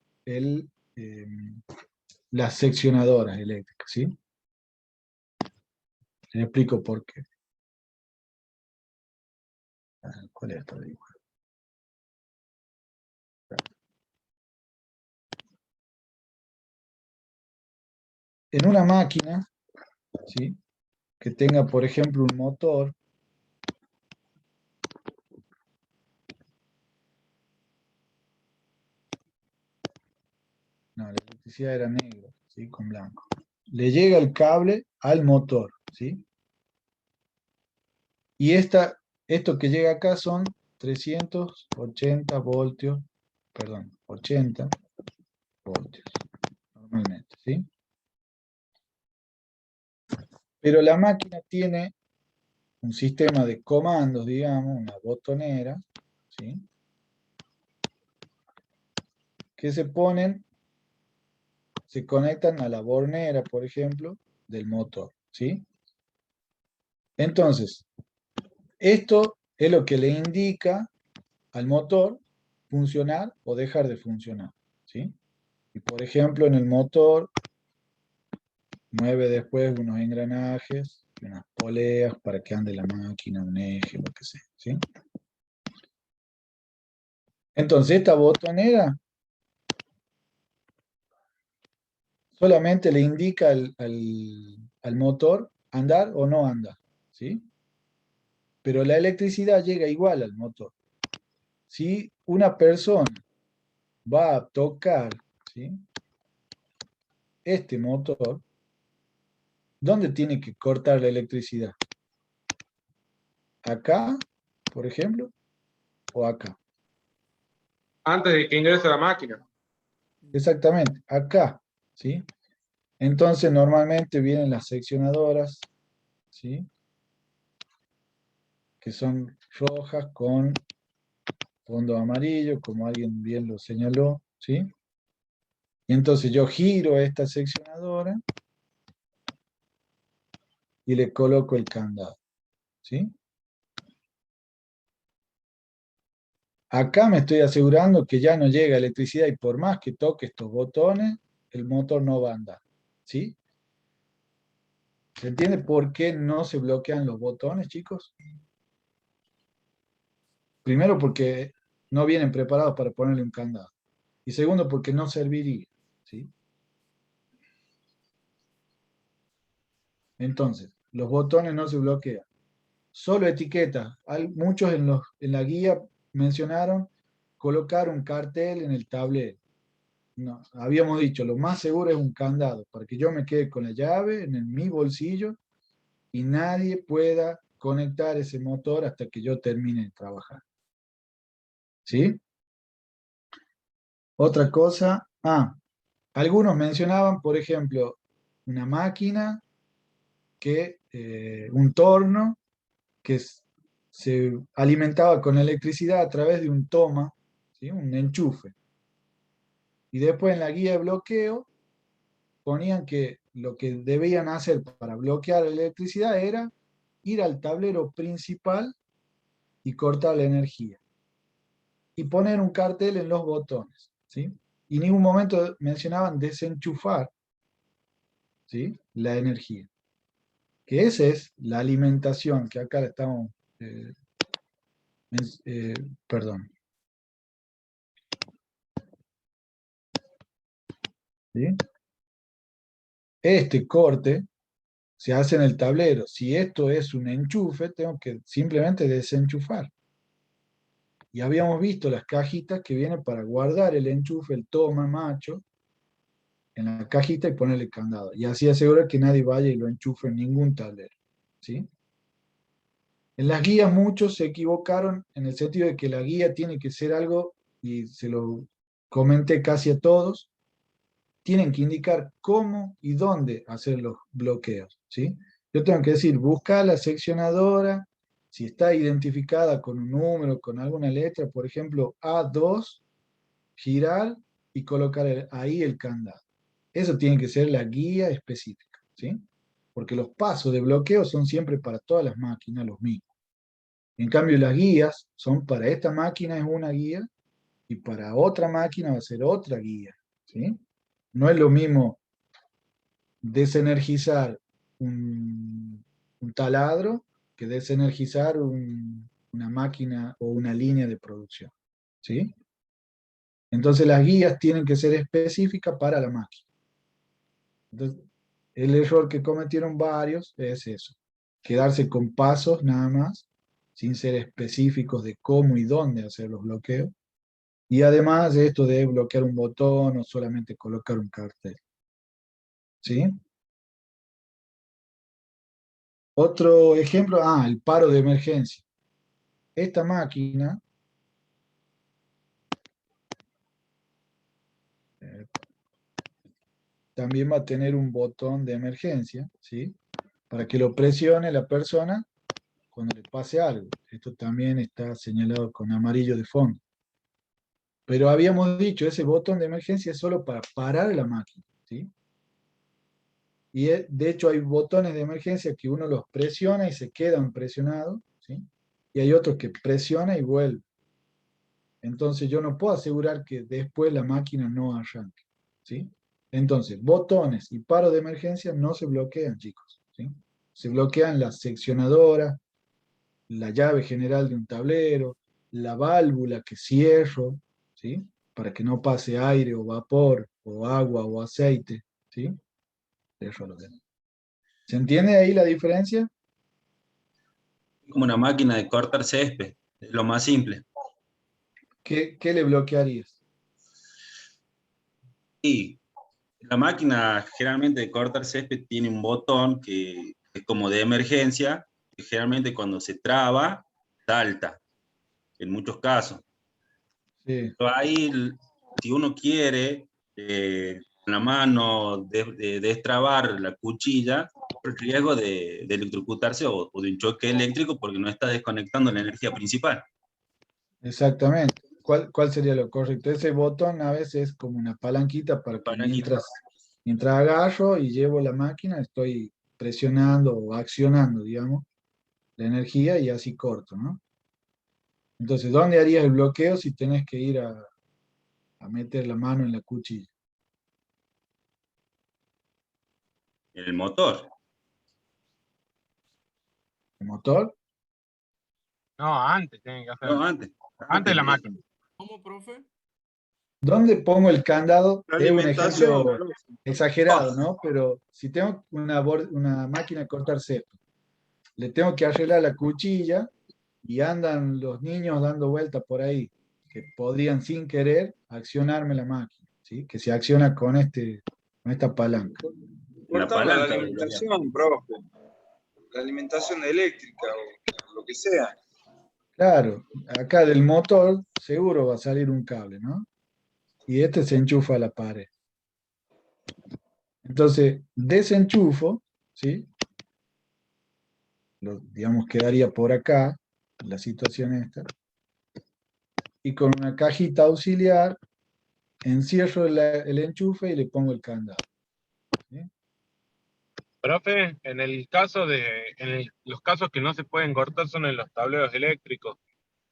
las seccionadoras eléctricas, ¿sí? Les explico por qué. ¿Cuál es esta dibujo? En una máquina, ¿sí? Que tenga, por ejemplo, un motor, no, la electricidad era negra, ¿sí? Con blanco. Le llega el cable al motor, ¿sí? Y esto que llega acá son 380 voltios, perdón, 80 voltios, normalmente, ¿sí? Pero la máquina tiene un sistema de comandos, digamos, una botonera, ¿sí? Que se conectan a la bornera, por ejemplo, del motor, ¿sí? Entonces, esto es lo que le indica al motor funcionar o dejar de funcionar, ¿sí? Y por ejemplo, en el motor mueve después unos engranajes, unas poleas para que ande la máquina, un eje, lo que sea, ¿sí? Entonces, esta botonera solamente le indica al motor andar o no andar, ¿sí? Pero la electricidad llega igual al motor. Si una persona va a tocar, ¿sí? Este motor, ¿dónde tiene que cortar la electricidad? ¿Acá, por ejemplo? ¿O acá? Antes de que ingrese a la máquina. Exactamente, acá, ¿sí? Entonces normalmente vienen las seccionadoras, ¿sí? Que son rojas con fondo amarillo, como alguien bien lo señaló, ¿sí? Y entonces yo giro esta seccionadora y le coloco el candado, ¿sí? Acá me estoy asegurando que ya no llega electricidad y por más que toque estos botones, el motor no va a andar, ¿sí? ¿Se entiende por qué no se bloquean los botones, chicos? Primero porque no vienen preparados para ponerle un candado. Y segundo porque no serviría, ¿sí? Entonces, los botones no se bloquean. Solo etiquetas. Muchos en la guía mencionaron colocar un cartel en el tablero. No, habíamos dicho, lo más seguro es un candado, para que yo me quede con la llave en mi bolsillo y nadie pueda conectar ese motor hasta que yo termine de trabajar. ¿Sí? Otra cosa, algunos mencionaban, por ejemplo, una máquina un torno que se alimentaba con electricidad a través de un toma, ¿sí? Un enchufe. Y después en la guía de bloqueo ponían que lo que debían hacer para bloquear la electricidad era ir al tablero principal y cortar la energía. Y poner un cartel en los botones, ¿sí? Y en ningún momento mencionaban desenchufar, ¿sí?, la energía. Que esa es la alimentación, que acá la estamos, perdón. ¿Sí? Este corte se hace en el tablero. Si esto es un enchufe, tengo que simplemente desenchufar. Y habíamos visto las cajitas que vienen para guardar el enchufe, el toma macho, en la cajita y ponerle candado. Y así asegurar que nadie vaya y lo enchufe en ningún tablero. ¿Sí? En las guías muchos se equivocaron en el sentido de que la guía tiene que ser algo, y se lo comenté casi a todos, tienen que indicar cómo y dónde hacer los bloqueos, ¿sí? Yo tengo que decir, busca la seccionadora, si está identificada con un número, con alguna letra, por ejemplo, A2, girar y colocar ahí el candado. Eso tiene que ser la guía específica, ¿sí? Porque los pasos de bloqueo son siempre para todas las máquinas los mismos. En cambio, las guías son para esta máquina es una guía y para otra máquina va a ser otra guía, ¿sí? No es lo mismo desenergizar un taladro que desenergizar una máquina o una línea de producción, ¿sí? Entonces las guías tienen que ser específicas para la máquina. Entonces, el error que cometieron varios es eso, quedarse con pasos nada más, sin ser específicos de cómo y dónde hacer los bloqueos. Y además de esto de bloquear un botón o solamente colocar un cartel. ¿Sí? Otro ejemplo, el paro de emergencia. Esta máquina también va a tener un botón de emergencia, ¿sí? Para que lo presione la persona cuando le pase algo. Esto también está señalado con amarillo de fondo. Pero habíamos dicho, ese botón de emergencia es solo para parar la máquina, ¿sí? Y de hecho hay botones de emergencia que uno los presiona y se quedan presionados, ¿sí? Y hay otros que presiona y vuelve. Entonces yo no puedo asegurar que después la máquina no arranque, ¿sí? Entonces, botones y paro de emergencia no se bloquean, chicos, ¿sí? Se bloquean la seccionadora, la llave general de un tablero, la válvula que cierro, ¿sí? Para que no pase aire o vapor, o agua o aceite, ¿sí? Eso lo tenemos. ¿Se entiende ahí la diferencia? Como una máquina de cortar césped, es lo más simple. ¿Qué le bloquearías? Y la máquina generalmente de cortar césped tiene un botón que es como de emergencia, que generalmente cuando se traba, salta, en muchos casos. Sí. Pero ahí, si uno quiere, con la mano, destrabar la cuchilla, el riesgo de electrocutarse o de un choque eléctrico porque no está desconectando la energía principal. Exactamente. ¿Cuál sería lo correcto? Ese botón a veces es como una palanquita para que mientras agarro y llevo la máquina, estoy presionando o accionando, digamos, la energía y así corto, ¿no? Entonces, ¿dónde harías el bloqueo si tenés que ir a meter la mano en la cuchilla? En el motor. ¿El motor? No, antes tienen que hacer. No, antes. Antes de la máquina. ¿Cómo, profe? ¿Dónde pongo el candado? La Es un alimentación, ejemplo profe. exagerado, ¿no? Pero si tengo una máquina de cortar césped, le tengo que arreglar la cuchilla y andan los niños dando vueltas por ahí, que podrían sin querer accionarme la máquina, ¿sí? Que se acciona con esta palanca. Una Cortamos la palanca. alimentación, profe. La alimentación eléctrica o lo que sea. Claro, acá del motor seguro va a salir un cable, ¿no? Y este se enchufa a la pared. Entonces, desenchufo, ¿sí? Digamos, quedaría por acá, la situación esta. Y con una cajita auxiliar, encierro el enchufe y le pongo el candado. ¿Sí? Profe, en el caso los casos que no se pueden cortar son en los tableros eléctricos.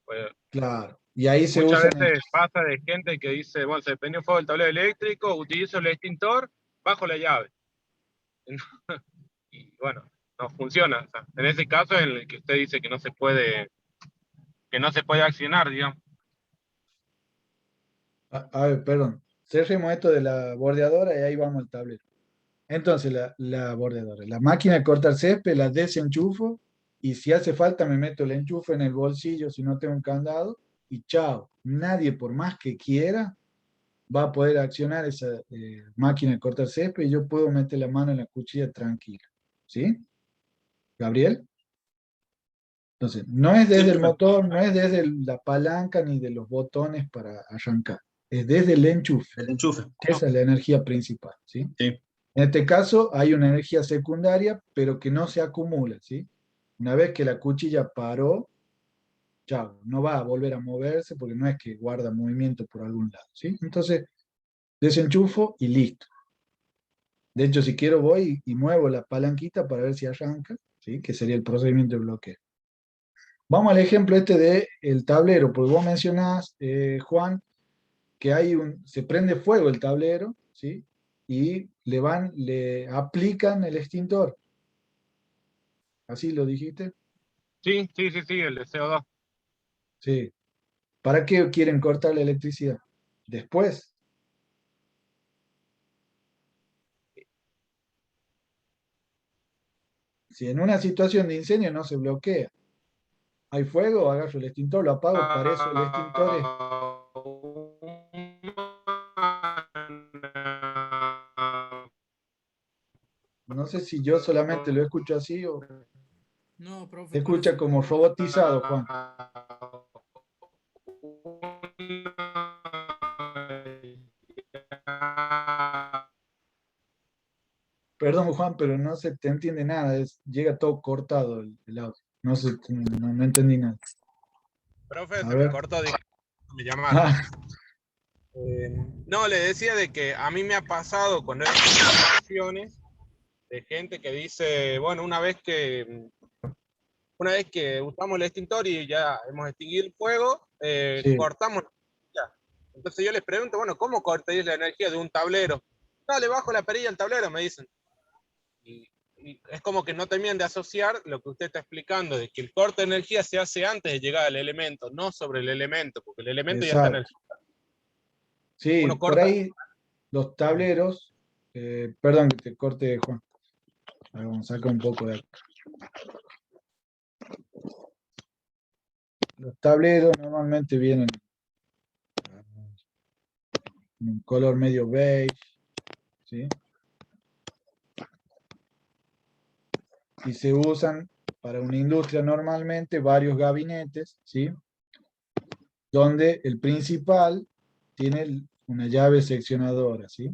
Pues, Claro. Y ahí se muchas usan. veces pasa de gente que dice, bueno, se prendió fuego el tablero eléctrico, utilizo el extintor, bajo la llave. Y bueno, no funciona. O sea, en ese caso en el que usted dice que no se puede accionar, digamos. A ver, perdón. Cerremos esto de la bordeadora y ahí vamos al tablero. Entonces, la bordeadora. La máquina de cortar césped la desenchufo y si hace falta me meto el enchufe en el bolsillo si no tengo un candado y chao. Nadie, por más que quiera, va a poder accionar esa máquina de cortar césped y yo puedo meter la mano en la cuchilla tranquila. ¿Sí? ¿Gabriel? Entonces, no es desde el motor, no es desde la palanca ni de los botones para arrancar. Es desde el enchufe, El enchufe. que esa es la energía principal, ¿sí? Sí. En este caso hay una energía secundaria, pero que no se acumula, ¿sí? Una vez que la cuchilla paró, chao, no va a volver a moverse porque no es que guarda movimiento por algún lado, ¿sí? Entonces, desenchufo y listo. De hecho, si quiero voy y muevo la palanquita para ver si arranca, ¿sí? Que sería el procedimiento de bloqueo. Vamos al ejemplo este del tablero, porque vos mencionás, Juan, que se prende fuego el tablero, ¿sí? Y le aplican el extintor. ¿Así lo dijiste? Sí, el de CO2. Sí. ¿Para qué quieren cortar la electricidad? Después. Si en una situación de incendio no se bloquea, hay fuego, agarro el extintor, lo apago, para eso el extintor es... No sé si yo solamente lo escucho así o No, profe, se escucha parece como que... robotizado, Juan. Perdón, Juan, pero no se te entiende nada, llega todo cortado el audio. No entendí nada. Profe, A se me ver. cortó, me llamaron. Ah, No, le decía de que a mí me ha pasado cuando he visto situaciones de gente que dice, bueno, una vez que usamos el extintor y ya hemos extinguido el fuego, sí, cortamos la energía. Entonces yo les pregunto, bueno, ¿cómo cortáis la energía de un tablero? No, le bajo la perilla al tablero, me dicen. Y es como que no terminan de asociar lo que usted está explicando, de que el corte de energía se hace antes de llegar al elemento, no sobre el elemento, porque el elemento ya está exacto. energizado. Sí, Uno por corta. ahí los tableros, perdón que te corte, Juan. A ver, vamos a sacar un poco de acá. Los tableros normalmente vienen en un color medio beige, ¿sí? Y se usan para una industria normalmente varios gabinetes, ¿sí? Donde el principal tiene una llave seccionadora, ¿sí?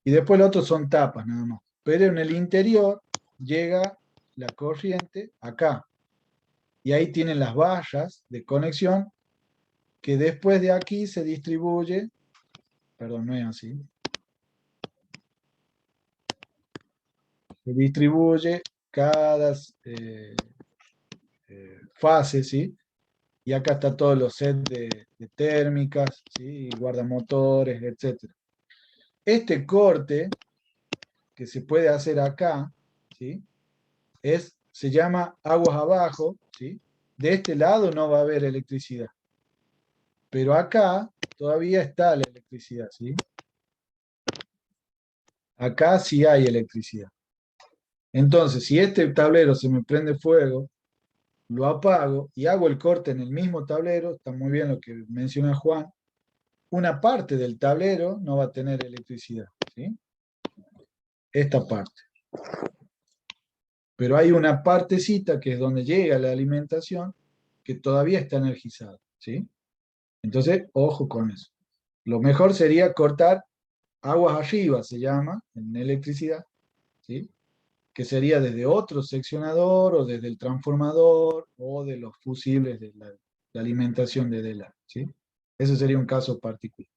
Y después los otros son tapas nada más. Pero en el interior llega la corriente acá. Y ahí tienen las vallas de conexión que después de aquí se distribuye, perdón, no es así, se distribuye cada fase, ¿sí? Y acá está todos los sets de térmicas, ¿sí? Guardamotores, etc. Este corte que se puede hacer acá, ¿sí? Se llama aguas abajo, ¿sí? De este lado no va a haber electricidad. Pero acá todavía está la electricidad, ¿sí? Acá sí hay electricidad. Entonces, si este tablero se me prende fuego, lo apago y hago el corte en el mismo tablero, está muy bien lo que menciona Juan, una parte del tablero no va a tener electricidad, ¿sí? Esta parte. Pero hay una partecita que es donde llega la alimentación que todavía está energizada, ¿sí? Entonces, ojo con eso. Lo mejor sería cortar aguas arriba, se llama, en electricidad, ¿sí? Que sería desde otro seccionador o desde el transformador o de los fusibles de la alimentación de DELA, ¿sí? Eso sería un caso particular.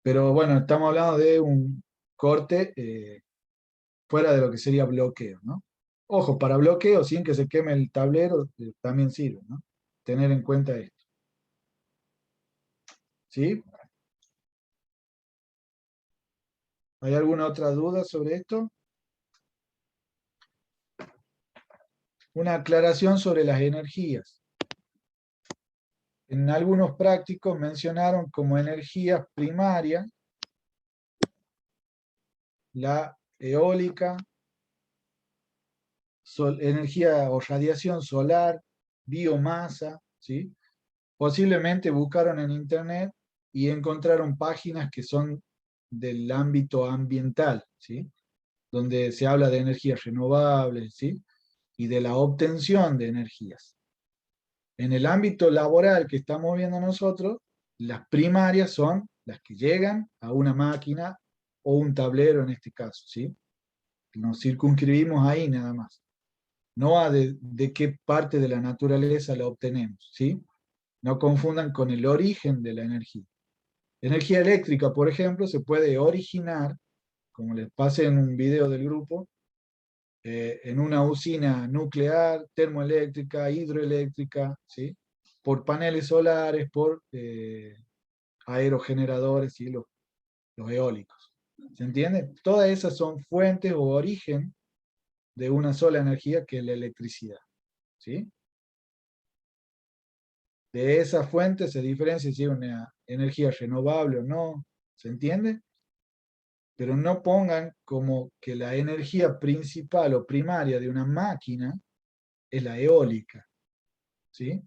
Pero bueno, estamos hablando de un corte fuera de lo que sería bloqueo, ¿no? Ojo, para bloqueo, sin que se queme el tablero, también sirve, ¿no? Tener en cuenta esto. ¿Sí? ¿Hay alguna otra duda sobre esto? Una aclaración sobre las energías. En algunos prácticos mencionaron como energía primaria la eólica, energía o radiación solar, biomasa, ¿sí? Posiblemente buscaron en internet y encontraron páginas que son del ámbito ambiental, ¿sí? Donde se habla de energías renovables, ¿sí? Y de la obtención de energías. En el ámbito laboral que estamos viendo nosotros, las primarias son las que llegan a una máquina o un tablero en este caso, ¿sí? Nos circunscribimos ahí nada más. No a de qué parte de la naturaleza la obtenemos, ¿sí? No confundan con el origen de la energía. Energía eléctrica, por ejemplo, se puede originar, como les pasé en un video del grupo, en una usina nuclear, termoeléctrica, hidroeléctrica, ¿sí? Por paneles solares, por aerogeneradores, ¿sí? Los eólicos. ¿Se entiende? Todas esas son fuentes o origen de una sola energía que es la electricidad, ¿sí? De esa fuente se diferencia si es una energía renovable o no, ¿se entiende? Pero no pongan como que la energía principal o primaria de una máquina es la eólica, ¿sí?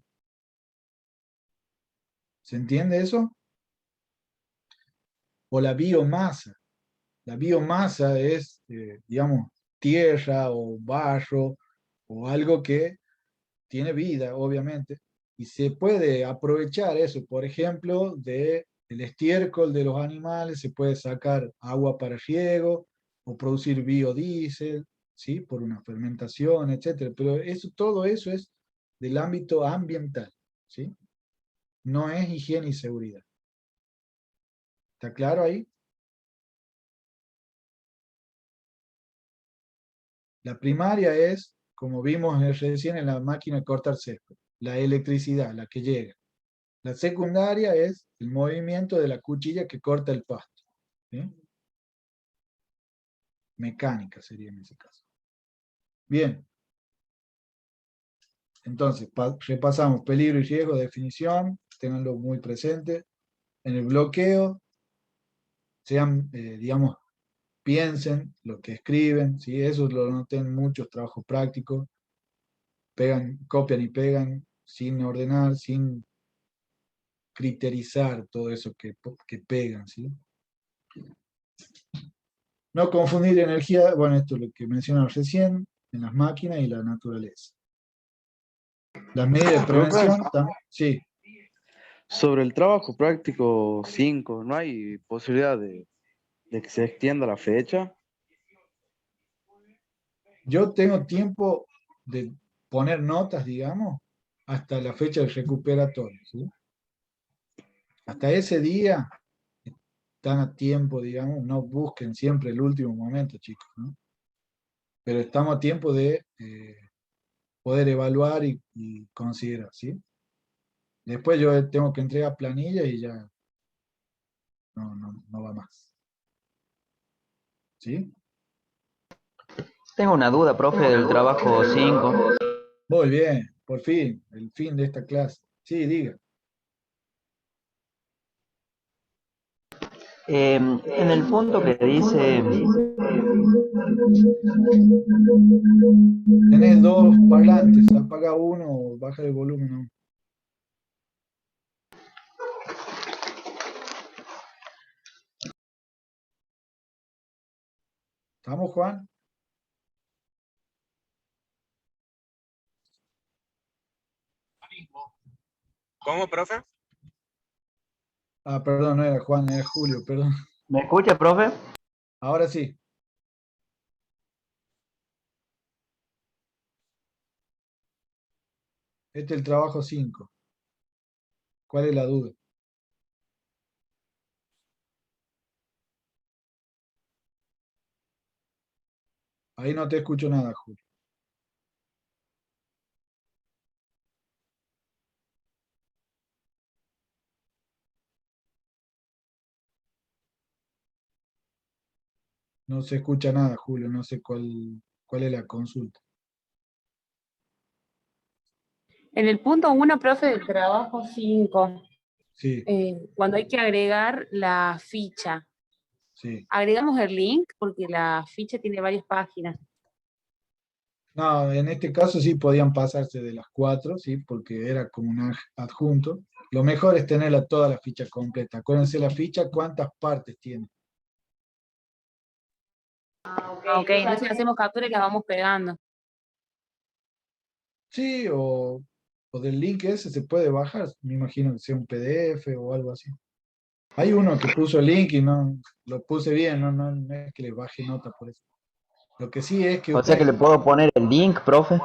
¿Se entiende eso? O la biomasa. La biomasa es, digamos, tierra o barro o algo que tiene vida, obviamente, y se puede aprovechar eso, por ejemplo, del estiércol de los animales, se puede sacar agua para riego o producir biodiesel, ¿sí? Por una fermentación, etcétera. Pero eso, todo eso es del ámbito ambiental, ¿sí? No es higiene y seguridad. ¿Está claro ahí? La primaria es, como vimos recién en la máquina de cortar césped, la electricidad, la que llega. La secundaria es el movimiento de la cuchilla que corta el pasto, ¿sí? Mecánica sería en ese caso. Bien. Entonces, repasamos peligro y riesgo, definición, tenganlo muy presente. En el bloqueo, sean, digamos, piensen lo que escriben, ¿sí? Eso lo noté en muchos trabajos prácticos. Pegan, copian y pegan sin ordenar, sin criterizar todo eso que pegan, ¿sí? No confundir energía, bueno, esto es lo que mencionamos recién, en las máquinas y la naturaleza. Las medidas de prevención también, sí. Sobre el trabajo práctico 5, ¿no hay posibilidad de que se extienda la fecha? Yo tengo tiempo de poner notas, digamos, hasta la fecha del recuperatorio, ¿sí? Hasta ese día están a tiempo, digamos, no busquen siempre el último momento, chicos, ¿no? Pero estamos a tiempo de poder evaluar y considerar, ¿sí? Después yo tengo que entregar planillas y ya no va más. ¿Sí? Tengo una duda, profe, del trabajo 5. Muy bien, por fin, el fin de esta clase. Sí, diga. En el punto que dice, Tenés dos parlantes, apaga uno o baja el volumen a uno. ¿Estamos, Juan? ¿Cómo, profe? Ah, perdón, no era Juan, era Julio, perdón. ¿me escucha, profe? Ahora sí. Este es el trabajo 5. ¿Cuál es la duda? Ahí no te escucho nada, Julio. No se escucha nada, Julio. No sé cuál es la consulta. En el punto 1, profe, del trabajo 5, Sí, cuando hay que agregar la ficha, sí. agregamos el link porque la ficha tiene varias páginas. No, en este caso sí podían pasarse de las 4, ¿sí? Porque era como un adjunto. Lo mejor es tenerla toda la ficha completa. Acuérdense la ficha, cuántas partes tiene. Ok, entonces hacemos captura y las vamos pegando. Sí, o del link ese se puede bajar. Me imagino que sea un PDF o algo así. Hay uno que puso el link y no lo puse bien, no es que le baje nota por eso. Lo que sí es que O sea que le puedo poner el link, profe.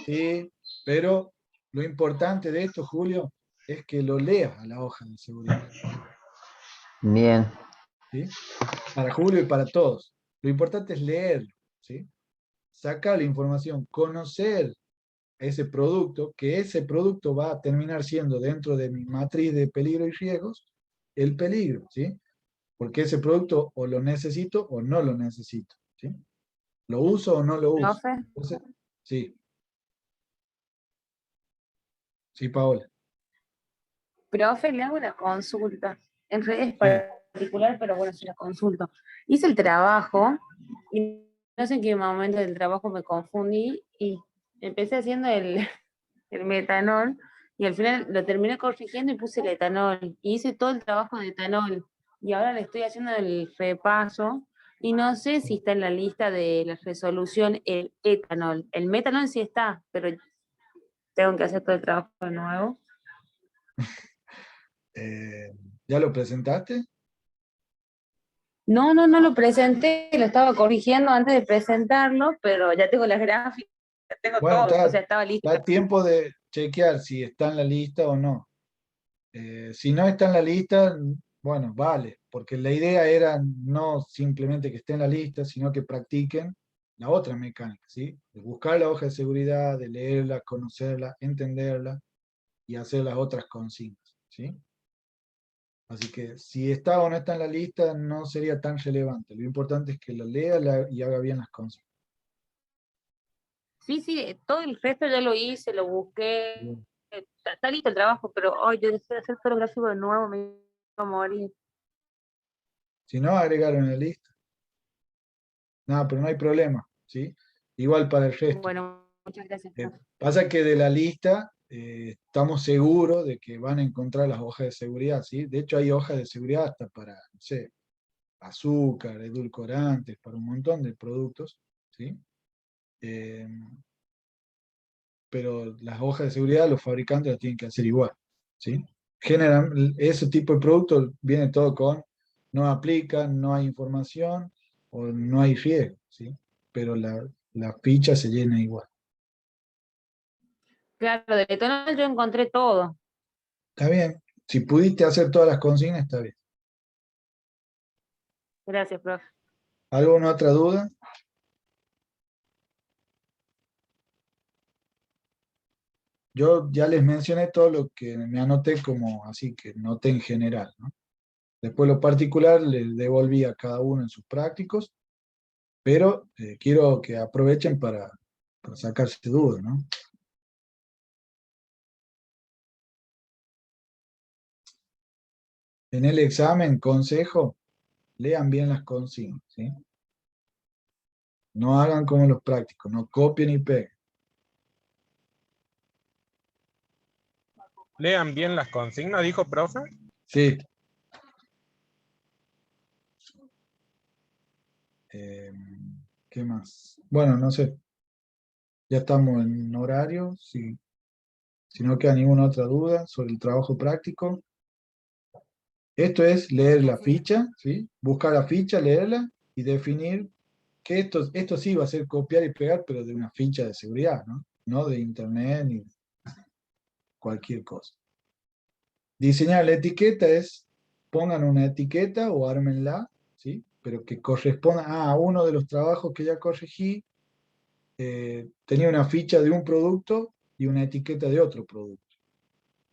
sí, pero lo importante de esto, Julio, es que lo leas a la hoja de seguridad. Bien. ¿Sí? Para Julio y para todos. Lo importante es leerlo, ¿sí? Sacar la información, conocer ese producto, que ese producto va a terminar siendo dentro de mi matriz de peligro y riesgos, el peligro, ¿sí? Porque ese producto o lo necesito o no lo necesito, ¿sí? ¿Lo uso o no lo uso? Profe, Entonces, sí, sí, Paola. profe, le hago una consulta. En realidad Sí. es particular, pero bueno, se la consulto. Hice el trabajo y no sé en qué momento del trabajo me confundí y empecé haciendo el metanol y al final lo terminé corrigiendo y puse el etanol. Y hice todo el trabajo de etanol y ahora le estoy haciendo el repaso y no sé si está en la lista de la resolución el etanol. El metanol sí está, pero tengo que hacer todo el trabajo de nuevo. ¿Ya lo presentaste? No lo presenté, lo estaba corrigiendo antes de presentarlo, pero ya tengo las gráficas, tengo Bueno, todo, o sea, estaba listo. está tiempo de chequear si está en la lista o no. Si no está en la lista, bueno, vale, porque la idea era no simplemente que esté en la lista, sino que practiquen la otra mecánica, ¿sí? De buscar la hoja de seguridad, de leerla, conocerla, entenderla y hacer las otras consignas, ¿sí? Así que si está o no está en la lista, no sería tan relevante. Lo importante es que la lea y haga bien las consignas. Sí, todo el resto ya lo hice, lo busqué, está listo el trabajo, pero hoy yo deseo hacer todo el gráfico de nuevo, me voy a morir. Si no, agregaron en la lista. Nada, pero no hay problema, ¿sí? Igual para el resto. Bueno, muchas gracias, profe. Pasa que de la lista estamos seguros de que van a encontrar las hojas de seguridad, ¿sí? De hecho, hay hojas de seguridad hasta para, no sé, azúcar, edulcorantes, para un montón de productos, ¿sí? Eh, pero las hojas de seguridad los fabricantes las tienen que hacer igual, ¿sí? Generan, ese tipo de productos viene todo con no aplica, no hay información o no hay riesgo, ¿sí? Pero la ficha se llena igual. Claro, del etanol yo encontré todo. Está bien, si pudiste hacer todas las consignas, está bien. Gracias, profe. ¿Alguna otra duda? Yo ya les mencioné todo lo que me anoté como así que noté en general, ¿no? Después lo particular les devolví a cada uno en sus prácticos, pero quiero que aprovechen para sacarse dudas, ¿no? En el examen, consejo, lean bien las consignas, ¿sí? No hagan como los prácticos, no copien y peguen. Lean bien las consignas, dijo profe. Sí. ¿Qué más? Bueno, no sé. Ya estamos en horario. Si no queda ninguna otra duda sobre el trabajo práctico. Esto es leer la ficha, ¿sí? Buscar la ficha, leerla y definir que esto sí va a ser copiar y pegar, pero de una ficha de seguridad, ¿no? No de internet ni cualquier cosa. Diseñar la etiqueta es, pongan una etiqueta o ármenla, ¿sí? pero que corresponda a uno de los trabajos que ya corregí, tenía una ficha de un producto y una etiqueta de otro producto.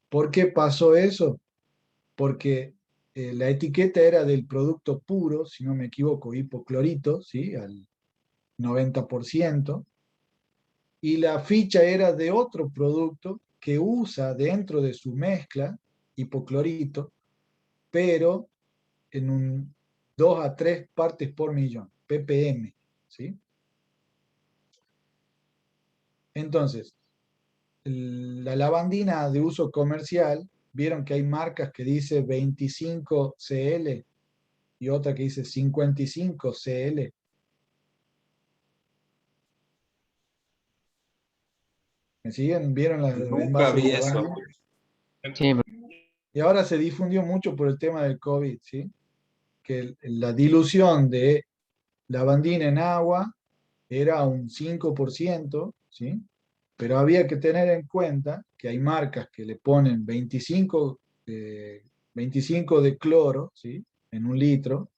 ¿Por qué pasó eso? Porque la etiqueta era del producto puro, si no me equivoco, hipoclorito, ¿sí? Al 90%, y la ficha era de otro producto que usa dentro de su mezcla hipoclorito, pero en un 2 a 3 partes por millón, ppm, ¿sí? Entonces, la lavandina de uso comercial, vieron que hay marcas que dice 25 CL y otra que dice 55 CL. ¿Me siguen? ¿Vieron los Nunca envases vi de eso. lavandina? Sí, Y ahora se difundió mucho por el tema del COVID, ¿sí? Que la dilución de lavandina en agua era un 5%, ¿sí? Pero había que tener en cuenta que hay marcas que le ponen 25 de cloro, ¿sí? En un litro,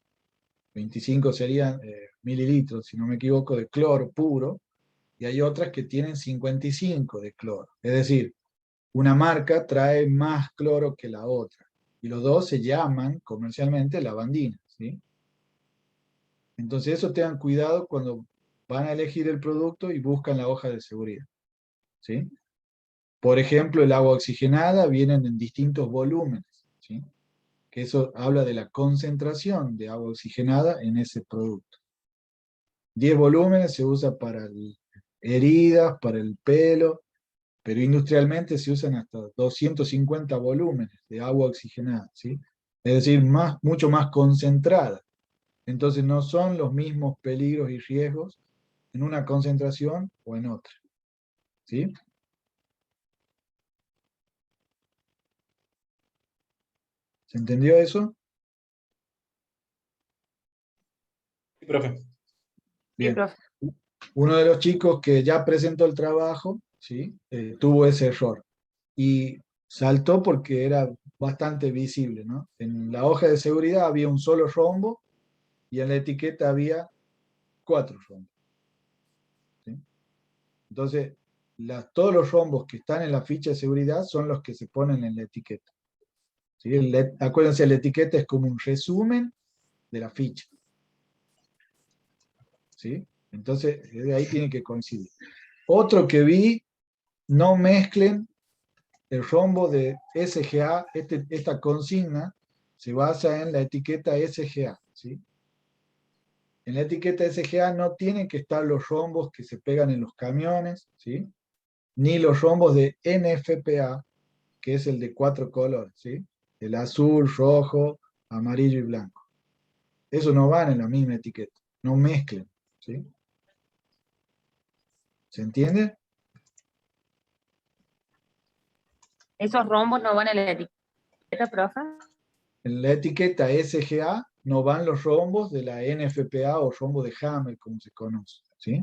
25 serían mililitros, si no me equivoco, de cloro puro, y hay otras que tienen 55 de cloro. Es decir, una marca trae más cloro que la otra, y los dos se llaman comercialmente lavandina, ¿sí? Entonces eso tengan cuidado cuando van a elegir el producto y buscan la hoja de seguridad, ¿sí? Por ejemplo, el agua oxigenada vienen en distintos volúmenes, ¿sí? Que eso habla de la concentración de agua oxigenada en ese producto. 10 volúmenes se usa para heridas, para el pelo, pero industrialmente se usan hasta 250 volúmenes de agua oxigenada, ¿sí? Es decir, mucho más concentrada. Entonces no son los mismos peligros y riesgos en una concentración o en otra, ¿sí? ¿Se entendió eso? Sí, profe. Sí, Bien. profe. Uno de los chicos que ya presentó el trabajo, ¿sí? Tuvo ese error y saltó porque era bastante visible, ¿no? En la hoja de seguridad había un solo rombo y en la etiqueta había 4 rombos, ¿sí? Entonces, todos los rombos que están en la ficha de seguridad son los que se ponen en la etiqueta, ¿sí? Acuérdense, la etiqueta es como un resumen de la ficha, ¿sí? Entonces, de ahí tiene que coincidir. Otro que vi, no mezclen el rombo de SGA, esta consigna se basa en la etiqueta SGA, ¿sí? En la etiqueta SGA no tienen que estar los rombos que se pegan en los camiones, ¿sí? Ni los rombos de NFPA, que es el de 4 colores, ¿sí? El azul, rojo, amarillo y blanco. Eso no van en la misma etiqueta, no mezclen, ¿sí? ¿Se entiende? ¿Esos rombos no van en la etiqueta, profe? En la etiqueta SGA no van los rombos de la NFPA o rombo de Hammer, como se conoce, ¿sí?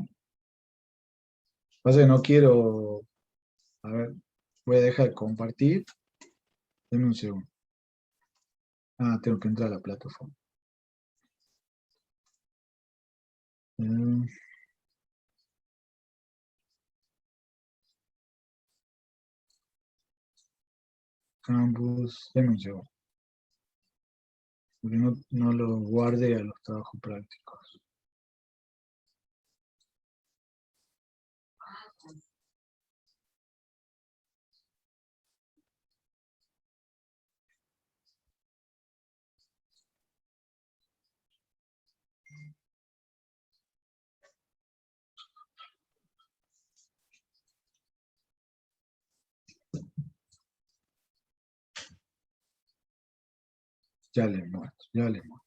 Pasa que no quiero... A ver, voy a dejar de compartir. Denme un segundo. Ah, tengo que entrar a la plataforma. Campus, denme un segundo. Porque no lo guarde a los trabajos prácticos. Ya le muestro, ya le muestro.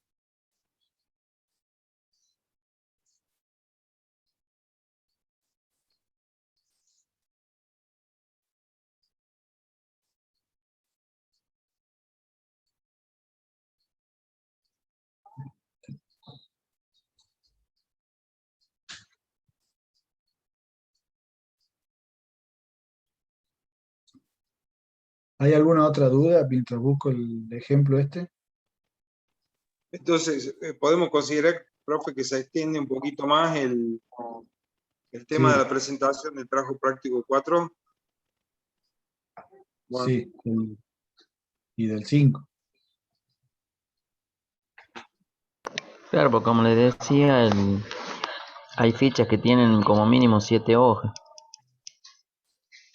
¿Hay alguna otra duda mientras busco el ejemplo este? Entonces, podemos considerar, profe, que se extiende un poquito más el tema Sí. de la presentación del trabajo práctico 4. Bueno, Sí, y del 5. Claro, porque como les decía, hay fichas que tienen como mínimo 7 hojas.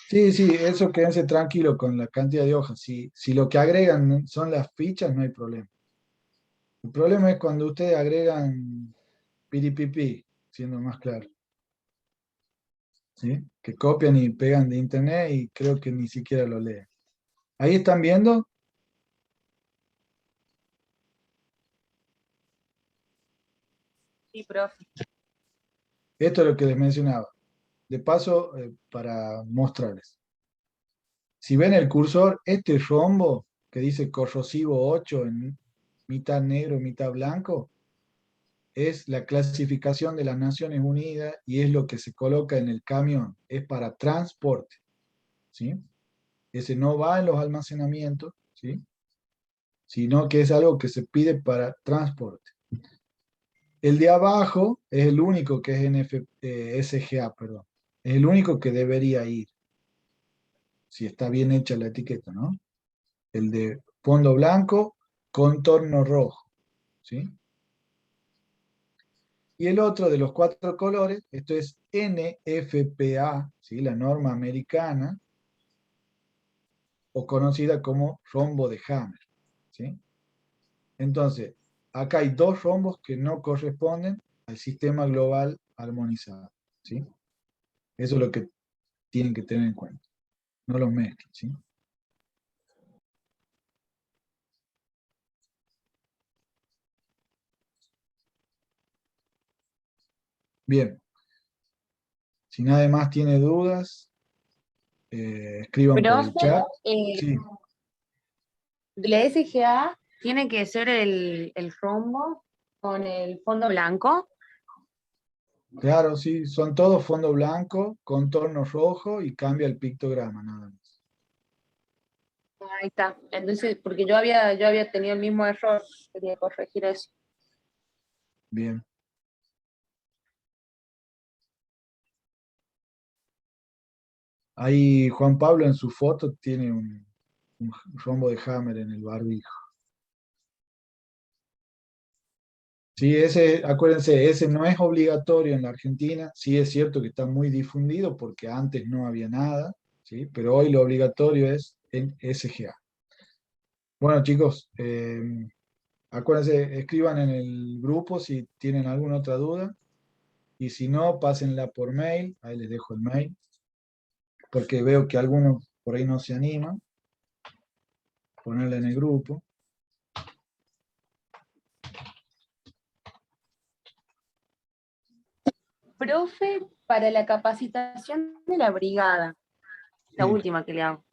Sí, sí, eso quédense tranquilo con la cantidad de hojas. Si lo que agregan son las fichas, no hay problema. El problema es cuando ustedes agregan piripipi, siendo más claro. ¿Sí? Que copian y pegan de internet y creo que ni siquiera lo leen. ¿Ahí están viendo? Sí, profe. Esto es lo que les mencionaba. De paso, para mostrarles. Si ven el cursor, este rombo que dice corrosivo 8 en mitad negro, mitad blanco, es la clasificación de las Naciones Unidas y es lo que se coloca en el camión. Es para transporte. ¿Sí? Ese no va en los almacenamientos, ¿sí? Sino que es algo que se pide para transporte. El de abajo es el único que es SGA, perdón. Es el único que debería ir, si está bien hecha la etiqueta, ¿no? El de fondo blanco, contorno rojo, ¿sí? Y el otro de los 4 colores, esto es NFPA, ¿sí? La norma americana, o conocida como rombo de Hammer, ¿sí? Entonces, acá hay 2 rombos que no corresponden al sistema global armonizado, ¿sí? Eso es lo que tienen que tener en cuenta. No los mezclen, ¿sí? Bien. Si nadie más tiene dudas, escriban por el Profe, chat. Sí, de la SGA tiene que ser el rombo con el fondo blanco. claro, sí, son todos fondo blanco, contorno rojo y cambia el pictograma, nada más. Ahí está. Entonces, porque yo había tenido el mismo error, quería corregir eso. Bien. Ahí Juan Pablo en su foto tiene un rombo de Hammer en el barbijo. Sí, ese, acuérdense, ese no es obligatorio en la Argentina. Sí es cierto que está muy difundido porque antes no había nada, ¿sí? Pero hoy lo obligatorio es en SGA. Bueno, chicos, acuérdense, escriban en el grupo si tienen alguna otra duda. Y si no, pásenla por mail. Ahí les dejo el mail. Porque veo que algunos por ahí no se animan. Ponerla en el grupo. Profe, para la capacitación de la brigada, la Sí. última que le hago.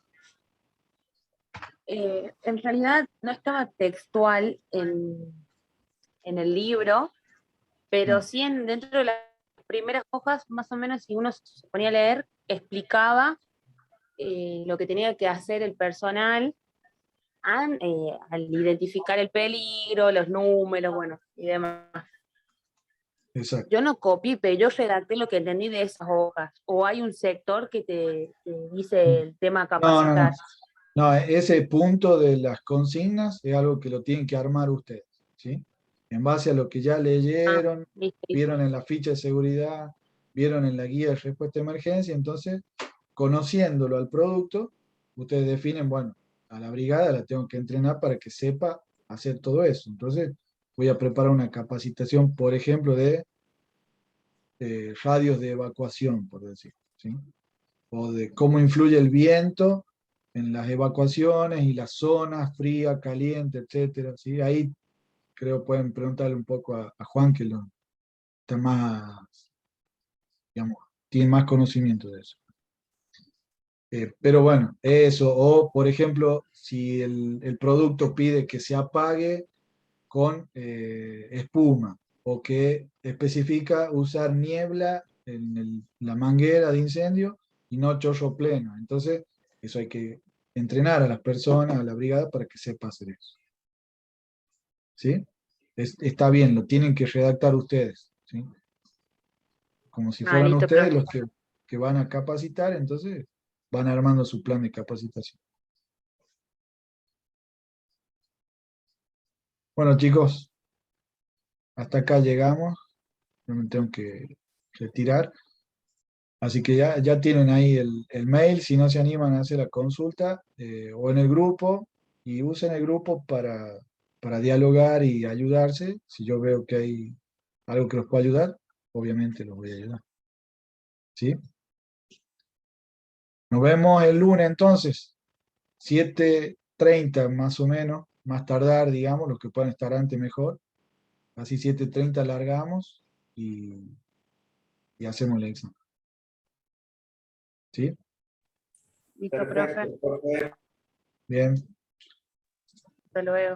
En realidad no estaba textual en el libro, pero No. sí dentro de las primeras hojas, más o menos, si uno se ponía a leer, explicaba lo que tenía que hacer el personal al identificar el peligro, los números, bueno, y demás. Exacto. Yo no copié, pero yo redacté lo que entendí de esas hojas. O hay un sector que te dice el tema No, no, no. capacitar. No, ese punto de las consignas es algo que lo tienen que armar ustedes, ¿sí? En base a lo que ya leyeron, Listo, listo. vieron en la ficha de seguridad, vieron en la guía de respuesta a emergencia, entonces, conociéndolo al producto, ustedes definen, bueno, a la brigada la tengo que entrenar para que sepa hacer todo eso. Entonces, voy a preparar una capacitación, por ejemplo, de radios de evacuación, por decir, ¿sí? O de cómo influye el viento en las evacuaciones y las zonas, fría, caliente, etcétera, ¿sí? Ahí creo pueden preguntarle un poco a Juan, que está más, digamos, tiene más conocimiento de eso. Pero bueno, eso, o por ejemplo, si el producto pide que se apague con espuma, o que especifica usar niebla en la manguera de incendio y no chorro pleno. Entonces, eso hay que entrenar a las personas, a la brigada, para que sepa hacer eso. ¿Sí? está bien, lo tienen que redactar ustedes, ¿sí? Como si Ah, fueran listo, ustedes profe. los que van a capacitar, entonces van armando su plan de capacitación. Bueno, chicos, hasta acá llegamos. Yo me tengo que retirar. Así que ya tienen ahí el mail, si no se animan a hacer la consulta, o en el grupo, y usen el grupo para dialogar y ayudarse. Si yo veo que hay algo que los pueda ayudar, obviamente los voy a ayudar. ¿Sí? Nos vemos el lunes entonces, 7:30 más o menos, más tardar, digamos, los que puedan estar antes mejor. Así 7:30 largamos y hacemos el examen. ¿Sí? Listo, profe. Perfecto, profe. Bien. Hasta luego.